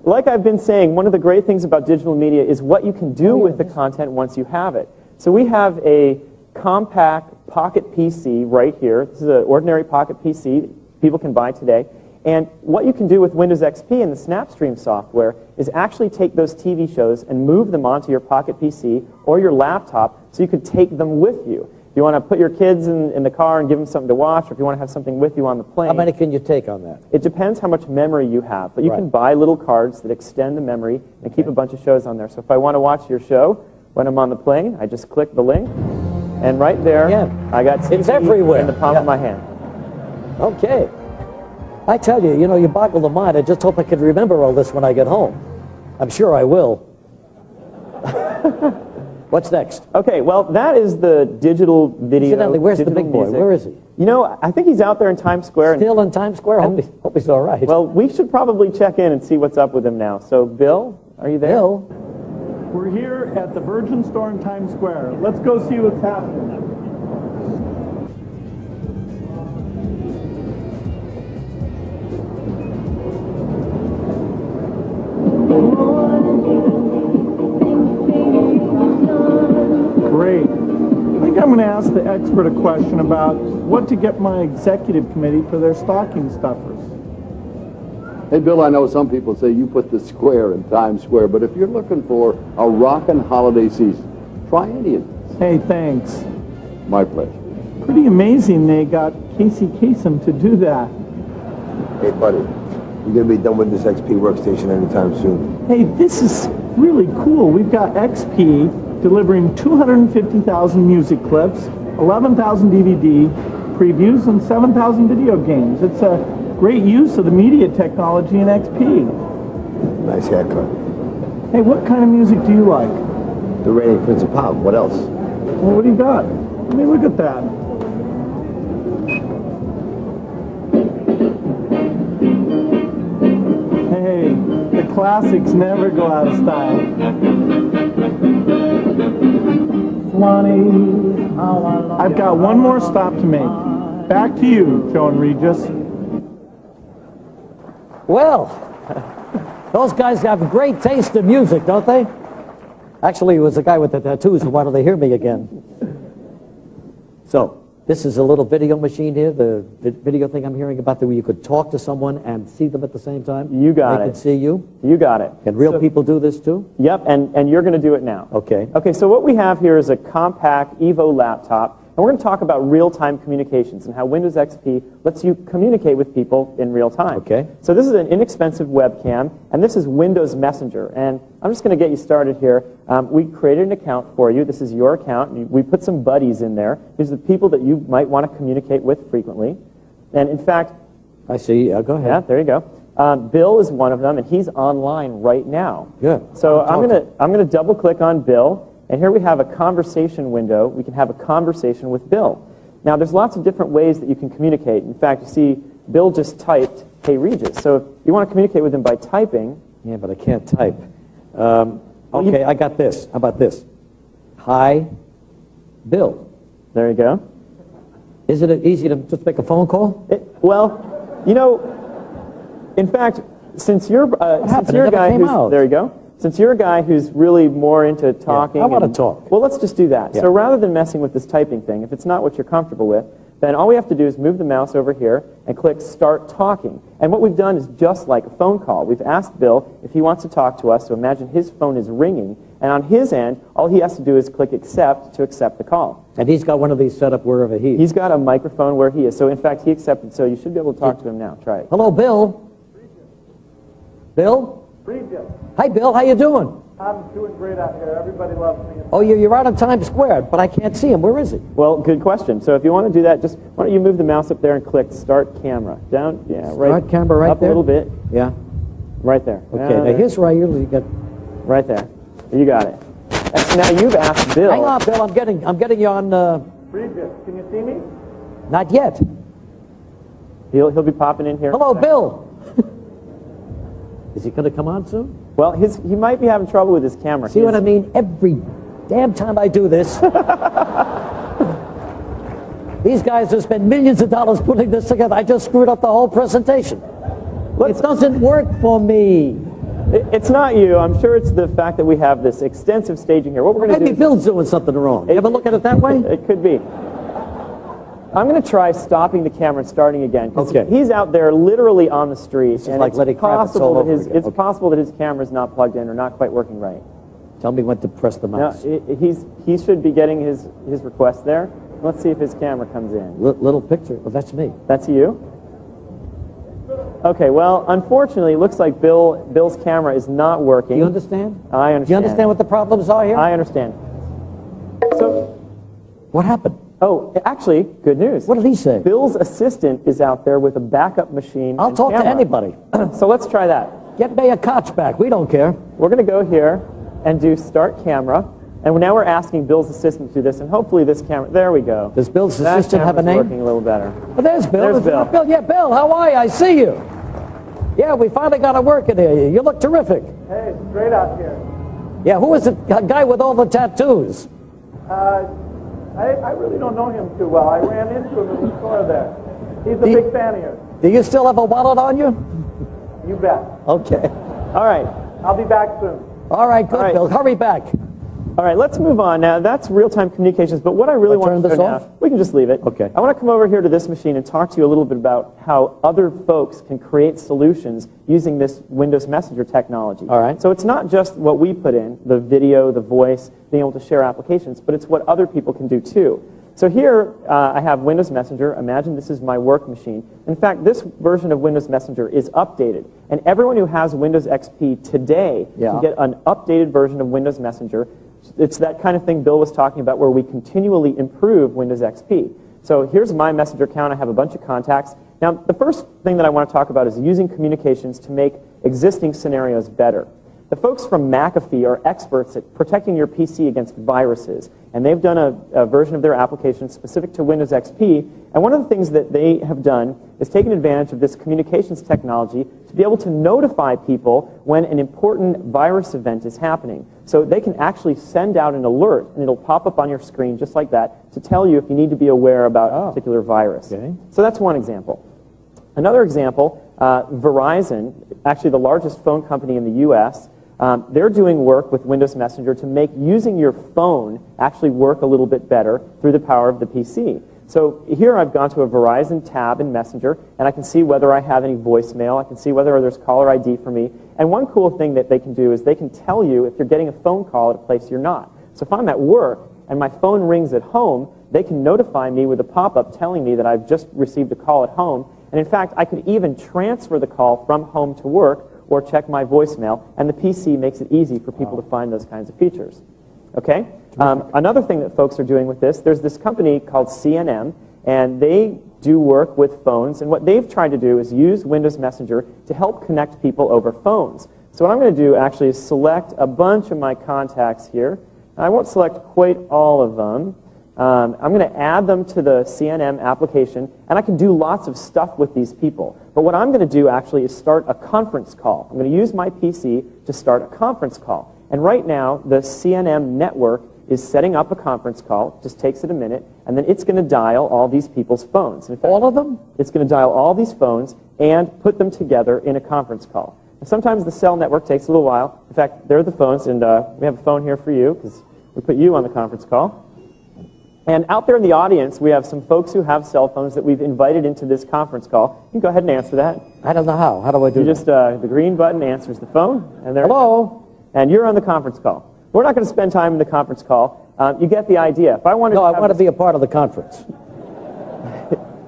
Like I've been saying, one of the great things about digital media is what you can do with the content once you have it. So we have a compact pocket PC right here. This is an ordinary pocket PC people can buy today. And what you can do with Windows XP and the Snapstream software is actually take those TV shows and move them onto your pocket PC or your laptop so you could take them with you. If you want to put your kids in the car and give them something to watch, or if you want to have something with you on the plane. How many can you take on that? It depends how much memory you have. But you can buy little cards that extend the memory and keep a bunch of shows on there. So if I want to watch your show, when I'm on the plane, I just click the link, and right there, I got TV it's everywhere in the palm of my hand. Okay. I tell you, you boggle the mind. I just hope I can remember all this when I get home. I'm sure I will. What's next? Okay, well, that is the digital video. Incidentally, where's the big boy? Music. Where is he? You know, I think he's out there in Times Square. Still in Times Square? Hope he's all right. Well, we should probably check in and see what's up with him now. So, Bill, are you there? Bill? We're here at the Virgin Store in Times Square. Let's go see what's happening. Great. I think I'm going to ask the expert a question about what to get my executive committee for their stocking stuffers. Hey, Bill, I know some people say you put the square in Times Square, but if you're looking for a rockin' holiday season, try any of these. Hey, thanks. My pleasure. Pretty amazing they got Casey Kasem to do that. Hey, buddy, you're going to be done with this XP workstation anytime soon. Hey, this is really cool. We've got XP delivering 250,000 music clips, 11,000 DVD previews, and 7,000 video games. It's a great use of the media technology in XP. Nice haircut. Hey, what kind of music do you like? The reigning Prince of Pop. What else? Well, what do you got? Let me look at that. Hey, the classics never go out of style. I've got one more stop to make. Back to you, Joe and Regis. Well, those guys have great taste in music, don't they? Actually, it was the guy with the tattoos who wanted to hear me again. So, This is a little video machine here, the video thing I'm hearing about, where you could talk to someone and see them at the same time. You got They it. can see you. You got it. Can real people do this too? Yep, and you're going to do it now. Okay. Okay, so what we have here is a compact Evo laptop, and we're going to talk about real-time communications and how Windows XP lets you communicate with people in real time. Okay. So this is an inexpensive webcam, and this is Windows Messenger. And I'm just going to get you started here. We created an account for you. This is your account. And we put some buddies in there. These are the people that you might want to communicate with frequently. And in fact... I see. Go ahead. Yeah, there you go. Bill is one of them, and he's online right now. Good. So I'm going to double-click on Bill. And here we have a conversation window. We can have a conversation with Bill. Now, there's lots of different ways that you can communicate. In fact, you see, Bill just typed, "Hey, Regis." So if you want to communicate with him by typing... Yeah, but I can't type. Okay, I got this. How about this? Hi, Bill. There you go. Isn't it easy to just make a phone call? Well, you know, in fact, since you're a guy who's... There you go. Since you're a guy who's really more into talking... I want to talk. Well, let's just do that. Yeah. So rather than messing with this typing thing, if it's not what you're comfortable with, then all we have to do is move the mouse over here and click Start Talking. And what we've done is just like a phone call. We've asked Bill if he wants to talk to us, so imagine his phone is ringing, and on his end, all he has to do is click Accept to accept the call. And he's got one of these set up wherever he is. He's got a microphone where he is. So in fact, he accepted, so you should be able to talk to him now. Try it. Hello, Bill. Bill? Hi, Bill. How you doing? I'm doing great out here. Everybody loves me. Oh, you're out on Times Square, but I can't see him. Where is he? Well, good question. So if you want to do that, just why don't you move the mouse up there and click Start Camera. Down, yeah, right. Start camera right up there? a little bit. Yeah. Right there. Okay, now here's where I usually get... Right there. You got it. And so now you've asked Bill... Hang on, Bill. I'm getting you on... Regis, can you see me? Not yet. He'll be popping in here. Hello, Bill. Is he going to come on soon? Well, he might be having trouble with his camera. See what I mean? Every damn time I do this, these guys have spent millions of dollars putting this together. I just screwed up the whole presentation. It doesn't work for me. It's not you. I'm sure it's the fact that we have this extensive staging here. What we're going to do... Maybe Bill's doing something wrong. You ever look at it that way? It could be. I'm going to try stopping the camera and starting again. Okay. He's out there literally on the street. It's like letting Kravitz all over again. It's possible that his camera is not plugged in or not quite working right. Tell me when to press the mouse. No, he should be getting his request there. Let's see if his camera comes in. Little picture. Oh, that's me. That's you? Okay, well, unfortunately, it looks like Bill's camera is not working. Do you understand? I understand. Do you understand what the problems are here? I understand. So, what happened? Oh, actually, good news. What did he say? Bill's assistant is out there with a backup machine. I'll talk camera. to anybody. So let's try that. Get Mayor Koch back. We don't care. We're going to go here and do Start Camera. And now we're asking Bill's assistant to do this, and hopefully this camera... There we go. Does Bill's assistant have a name? Working a little better. Oh, there's Bill. There's Bill. Bill. Yeah, Bill, how are you? I see you. Yeah, we finally got to work in here. You look terrific. Hey, it's great out here. Yeah, who is the guy with all the tattoos? I really don't know him too well. I ran into him in the store there. He's a big fan of yours. Do you still have a wallet on you? You bet. Okay. All right. I'll be back soon. All right, good, Bill. Hurry back. All right, let's move on. Now, that's real-time communications, but what I really want to turn this do off? now, we can just leave it. Okay. I want to come over here to this machine and talk to you a little bit about how other folks can create solutions using this Windows Messenger technology. All right. So it's not just what we put in, the video, the voice, being able to share applications, but it's what other people can do too. So here I have Windows Messenger. Imagine this is my work machine. In fact, this version of Windows Messenger is updated. And everyone who has Windows XP today can get an updated version of Windows Messenger. It's that kind of thing Bill was talking about where we continually improve Windows XP. So here's my Messenger account. I have a bunch of contacts. Now, the first thing that I want to talk about is using communications to make existing scenarios better. The folks from McAfee are experts at protecting your PC against viruses, and they've done a version of their application specific to Windows XP, and one of the things that they have done is taken advantage of this communications technology to be able to notify people when an important virus event is happening. So they can actually send out an alert, and it'll pop up on your screen just like that to tell you if you need to be aware about a particular virus. Okay. So that's one example. Another example, Verizon, actually the largest phone company in the U.S., they're doing work with Windows Messenger to make using your phone actually work a little bit better through the power of the PC. So here I've gone to a Verizon tab in Messenger, and I can see whether I have any voicemail. I can see whether there's caller ID for me. And one cool thing that they can do is they can tell you if you're getting a phone call at a place you're not. So if I'm at work and my phone rings at home, they can notify me with a pop-up telling me that I've just received a call at home. And in fact, I could even transfer the call from home to work or check my voicemail, and the PC makes it easy for people to find those kinds of features. Okay? Another thing that folks are doing with this, there's this company called CNM, and they do work with phones, and what they've tried to do is use Windows Messenger to help connect people over phones. So what I'm going to do actually is select a bunch of my contacts here. I won't select quite all of them. I'm going to add them to the CNM application, and I can do lots of stuff with these people. But what I'm going to do actually is start a conference call. I'm going to use my PC to start a conference call. And right now, the CNM network is setting up a conference call. It just takes it a minute, and then it's going to dial all these people's phones. In fact, all of them? It's going to dial all these phones and put them together in a conference call. And sometimes the cell network takes a little while. In fact, there are the phones, and we have a phone here for you because we put you on the conference call. And out there in the audience, we have some folks who have cell phones that we've invited into this conference call. You can go ahead and answer that. I don't know how. How do I do you that? Just, the green button answers the phone. And there. Hello? And you're on the conference call. We're not going to spend time in the conference call. You get the idea. If I wanted I want to be a part of the conference.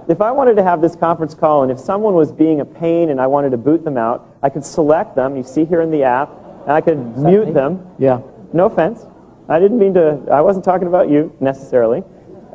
If I wanted to have this conference call, and if someone was being a pain and I wanted to boot them out, I could select them. You see here in the app. And I could mute them. Yeah. No offense. I didn't mean to, I wasn't talking about you necessarily.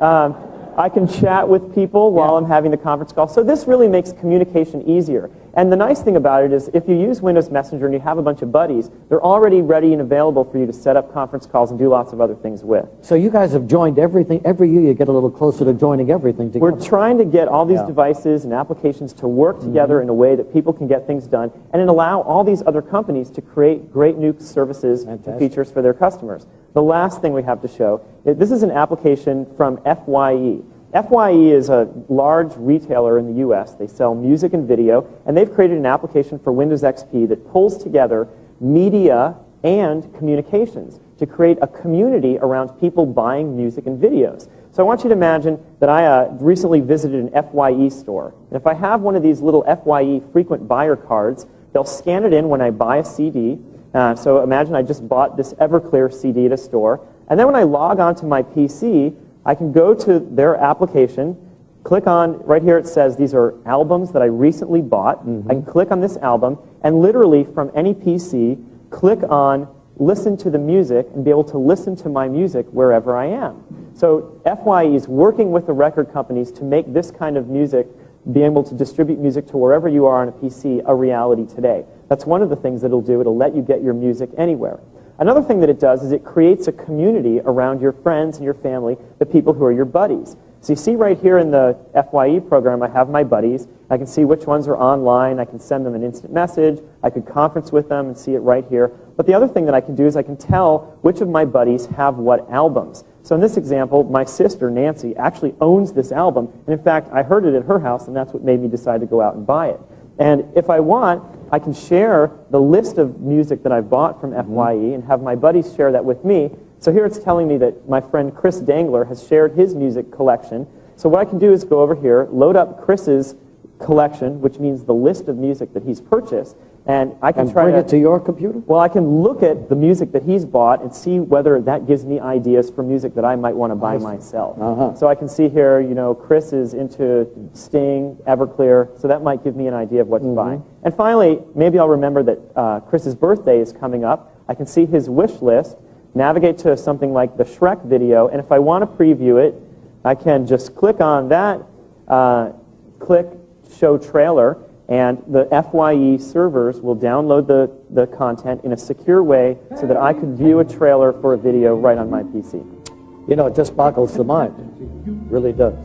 I can chat with people while I'm having the conference call. So this really makes communication easier. And the nice thing about it is if you use Windows Messenger and you have a bunch of buddies, they're already ready and available for you to set up conference calls and do lots of other things with. So you guys have joined everything. Every year you get a little closer to joining everything together. We're trying to get all these devices and applications to work together in a way that people can get things done and allow all these other companies to create great new services and features for their customers. The last thing we have to show, this is an application from FYE. FYE is a large retailer in the U.S. They sell music and video, and they've created an application for Windows XP that pulls together media and communications to create a community around people buying music and videos. So I want you to imagine that I recently visited an FYE store. And if I have one of these little FYE frequent buyer cards, they'll scan it in when I buy a CD. So imagine I just bought this Everclear CD at a store. And then when I log onto my PC, I can go to their application, click on, right here it says these are albums that I recently bought. I can click on this album and literally from any PC, click on listen to the music and be able to listen to my music wherever I am. So FYE is working with the record companies to make this kind of music, being able to distribute music to wherever you are on a PC, a reality today. That's one of the things that it'll do. It'll let you get your music anywhere. Another thing that it does is it creates a community around your friends and your family, the people who are your buddies. So you see right here in the FYE program, I have my buddies. I can see which ones are online. I can send them an instant message. I could conference with them and see it right here. But the other thing that I can do is I can tell which of my buddies have what albums. So in this example, my sister, Nancy, actually owns this album. And in fact, I heard it at her house, and that's what made me decide to go out and buy it. And if I want, I can share the list of music that I've bought from FYE and have my buddies share that with me. So here it's telling me that my friend Chris Dangler has shared his music collection. So what I can do is go over here, load up Chris's collection, which means the list of music that he's purchased, and I can try bring it to your computer? Well, I can look at the music that he's bought and see whether that gives me ideas for music that I might want to buy myself. So I can see here, you know, Chris is into Sting, Everclear, so that might give me an idea of what to buy. And finally, maybe I'll remember that Chris's birthday is coming up. I can see his wish list, navigate to something like the Shrek video, and if I want to preview it, I can just click on that, click Show Trailer, and the FYE servers will download the content in a secure way so that I could view a trailer for a video right on my PC. You know, it just boggles the mind. It really does.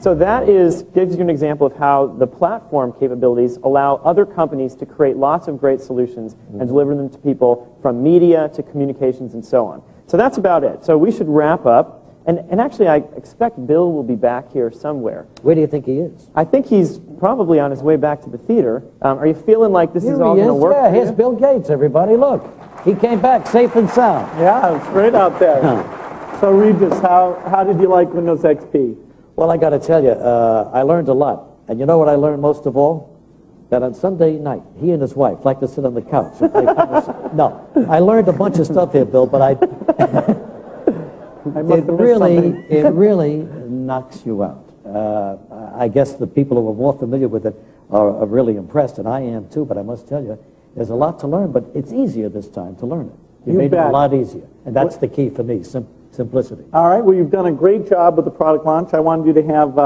So that gives you an example of how the platform capabilities allow other companies to create lots of great solutions and deliver them to people from media to communications and so on. So that's about it. So we should wrap up. And actually, I expect Bill will be back here somewhere. Where do you think he is? I think he's probably on his way back to the theater. Are you feeling like this is all going to work? Yeah, here's Bill Gates, everybody. Look, he came back safe and sound. Yeah, it's great out there. So Regis, how did you like Windows XP? Well, I got to tell you, I learned a lot. And you know what I learned most of all? That on Sunday night, he and his wife like to sit on the couch and play No, I learned a bunch of stuff here, Bill, but it really knocks you out. I guess the people who are more familiar with it are really impressed, and I am too, but I must tell you, there's a lot to learn, but it's easier this time to learn it. You made it a lot easier, and that's the key for me, simplicity. All right, well, you've done a great job with the product launch. I wanted you to have,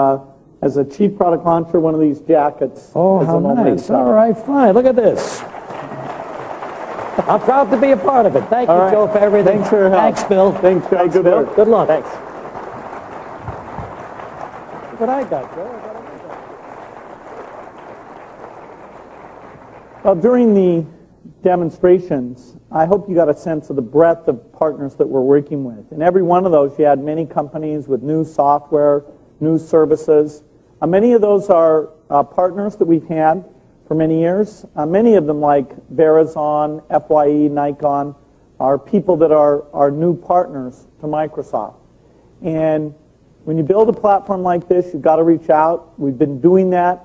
as a chief product launcher, one of these jackets. Oh, how nice. All right, fine. Look at this. I'm proud to be a part of it. Thank you, Joe, for everything. Thanks for your help. Thanks, Bill. Thanks, Joe. Good work. Good luck. Thanks. Look what I got, Joe. Well, during the demonstrations, I hope you got a sense of the breadth of partners that we're working with. In every one of those, you had many companies with new software, new services. Many of those are partners that we've had for many years. Many of them, like Verizon, FYE, Nikon, are people that are new partners to Microsoft. And when you build a platform like this, you've got to reach out. We've been doing that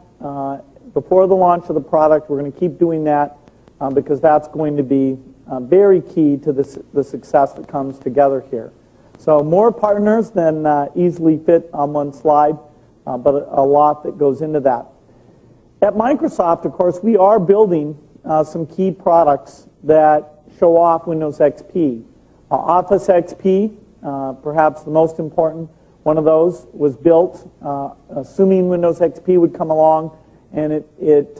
before the launch of the product. We're going to keep doing that because that's going to be very key to the success that comes together here. So more partners than easily fit on one slide, but a lot that goes into that. At Microsoft, of course, we are building some key products that show off Windows XP. Office XP, perhaps the most important one of those, was built assuming Windows XP would come along, and it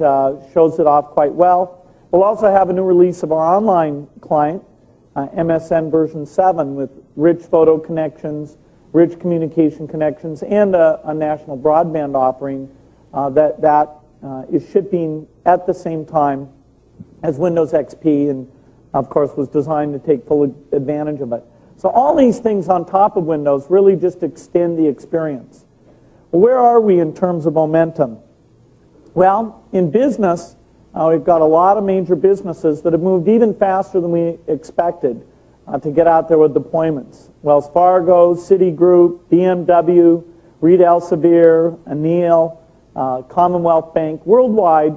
shows it off quite well. We'll also have a new release of our online client, MSN version 7, with rich photo connections, rich communication connections, and a national broadband offering that is shipping at the same time as Windows XP, and of course was designed to take full advantage of it. So all these things on top of Windows really just extend the experience. Well, where are we in terms of momentum? Well, in business, we've got a lot of major businesses that have moved even faster than we expected to get out there with deployments. Wells Fargo, Citigroup, BMW, Reed Elsevier, Anil, Commonwealth Bank. Worldwide,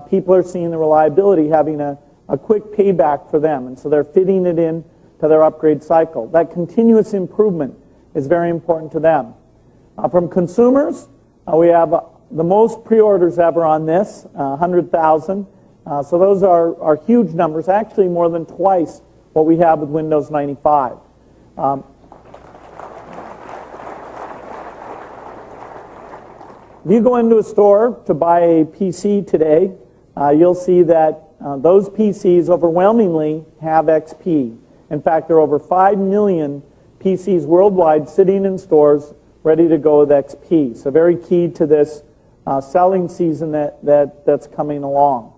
people are seeing the reliability having a quick payback for them, and so they're fitting it in to their upgrade cycle. That continuous improvement is very important to them. From consumers, we have the most pre-orders ever on this, 100,000. So those are huge numbers, actually more than twice what we have with Windows 95. If you go into a store to buy a PC today, you'll see that those PCs overwhelmingly have XP. In fact, there are over 5 million PCs worldwide sitting in stores ready to go with XP. So very key to this selling season that's coming along.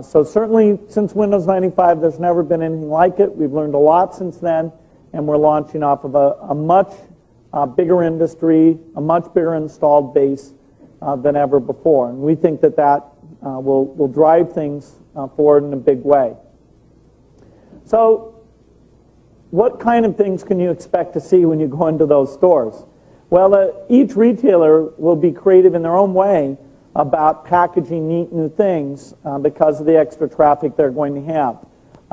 So certainly since Windows 95, there's never been anything like it. We've learned a lot since then, and we're launching off of a much bigger industry, a much bigger installed base than ever before. And we think that will drive things forward in a big way. So what kind of things can you expect to see when you go into those stores? Well, each retailer will be creative in their own way about packaging neat new things because of the extra traffic they're going to have.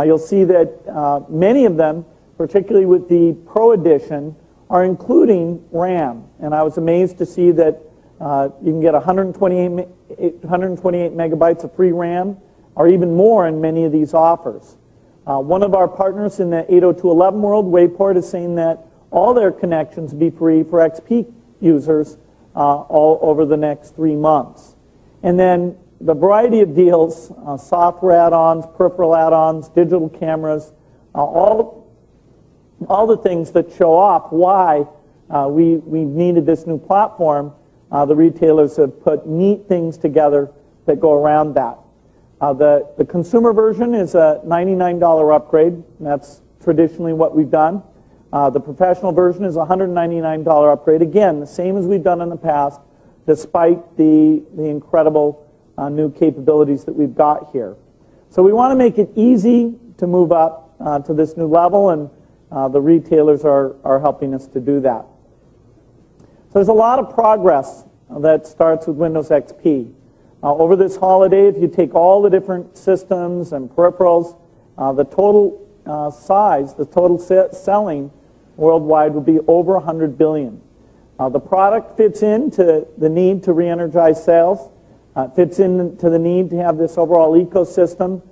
You'll see that many of them, particularly with the Pro Edition, are including RAM. And I was amazed to see that you can get 128 megabytes of free RAM, or even more in many of these offers. One of our partners in the 802.11 world, Wayport, is saying that all their connections be free for XP users all over the next 3 months. And then the variety of deals, software add-ons, peripheral add-ons, digital cameras, all the things that show off why we needed this new platform. The retailers have put neat things together that go around that. The consumer version is a $99 upgrade, and that's traditionally what we've done. The professional version is a $199 upgrade. Again, the same as we've done in the past, despite the incredible new capabilities that we've got here. So we want to make it easy to move up to this new level, and the retailers are helping us to do that. So there's a lot of progress that starts with Windows XP. Over this holiday, if you take all the different systems and peripherals, the total size, the total selling worldwide will be over 100 billion. The product fits into the need to re-energize sales, fits into the need to have this overall ecosystem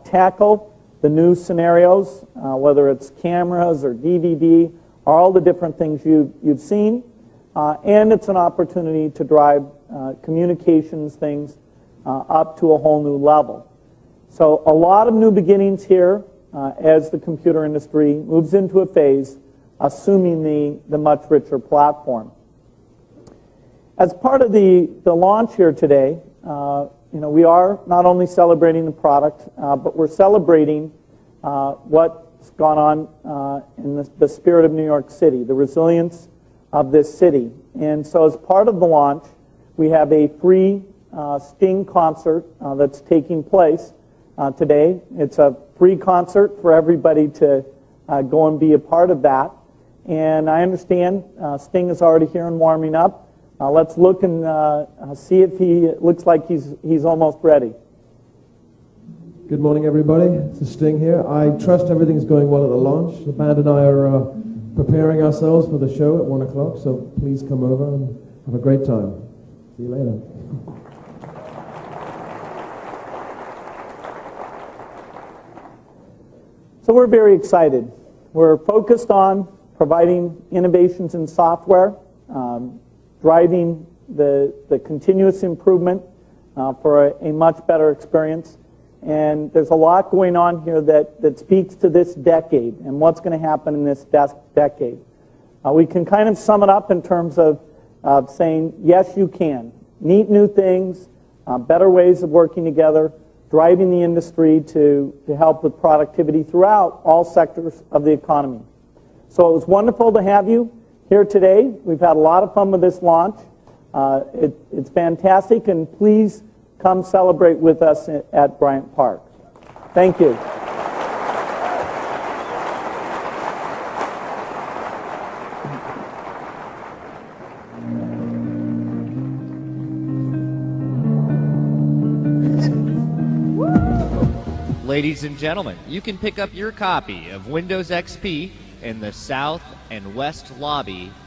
tackle the new scenarios, whether it's cameras or DVD, all the different things you've seen, and it's an opportunity to drive communications things up to a whole new level. So a lot of new beginnings here as the computer industry moves into a phase assuming the much richer platform. As part of the launch here today, we are not only celebrating the product, but we're celebrating what's gone on in the spirit of New York City, the resilience of this city. And so as part of the launch, we have a free Sting concert that's taking place today. It's a free concert for everybody to go and be a part of that. And I understand Sting is already here and warming up. Let's look and see if looks like he's almost ready. Good morning, everybody. It's Sting here. I trust everything's going well at the launch. The band and I are preparing ourselves for the show at 1 o'clock, so please come over and have a great time. See you later. So we're very excited. We're focused on providing innovations in software, driving the continuous improvement for a much better experience. And there's a lot going on here that speaks to this decade and what's going to happen in this decade. We can kind of sum it up in terms of saying, yes, you can. Neat new things, better ways of working together, driving the industry to help with productivity throughout all sectors of the economy. So it was wonderful to have you here today. We've had a lot of fun with this launch. It's fantastic, and please come celebrate with us at Bryant Park. Thank you. Ladies and gentlemen, you can pick up your copy of Windows XP in the South and West Lobby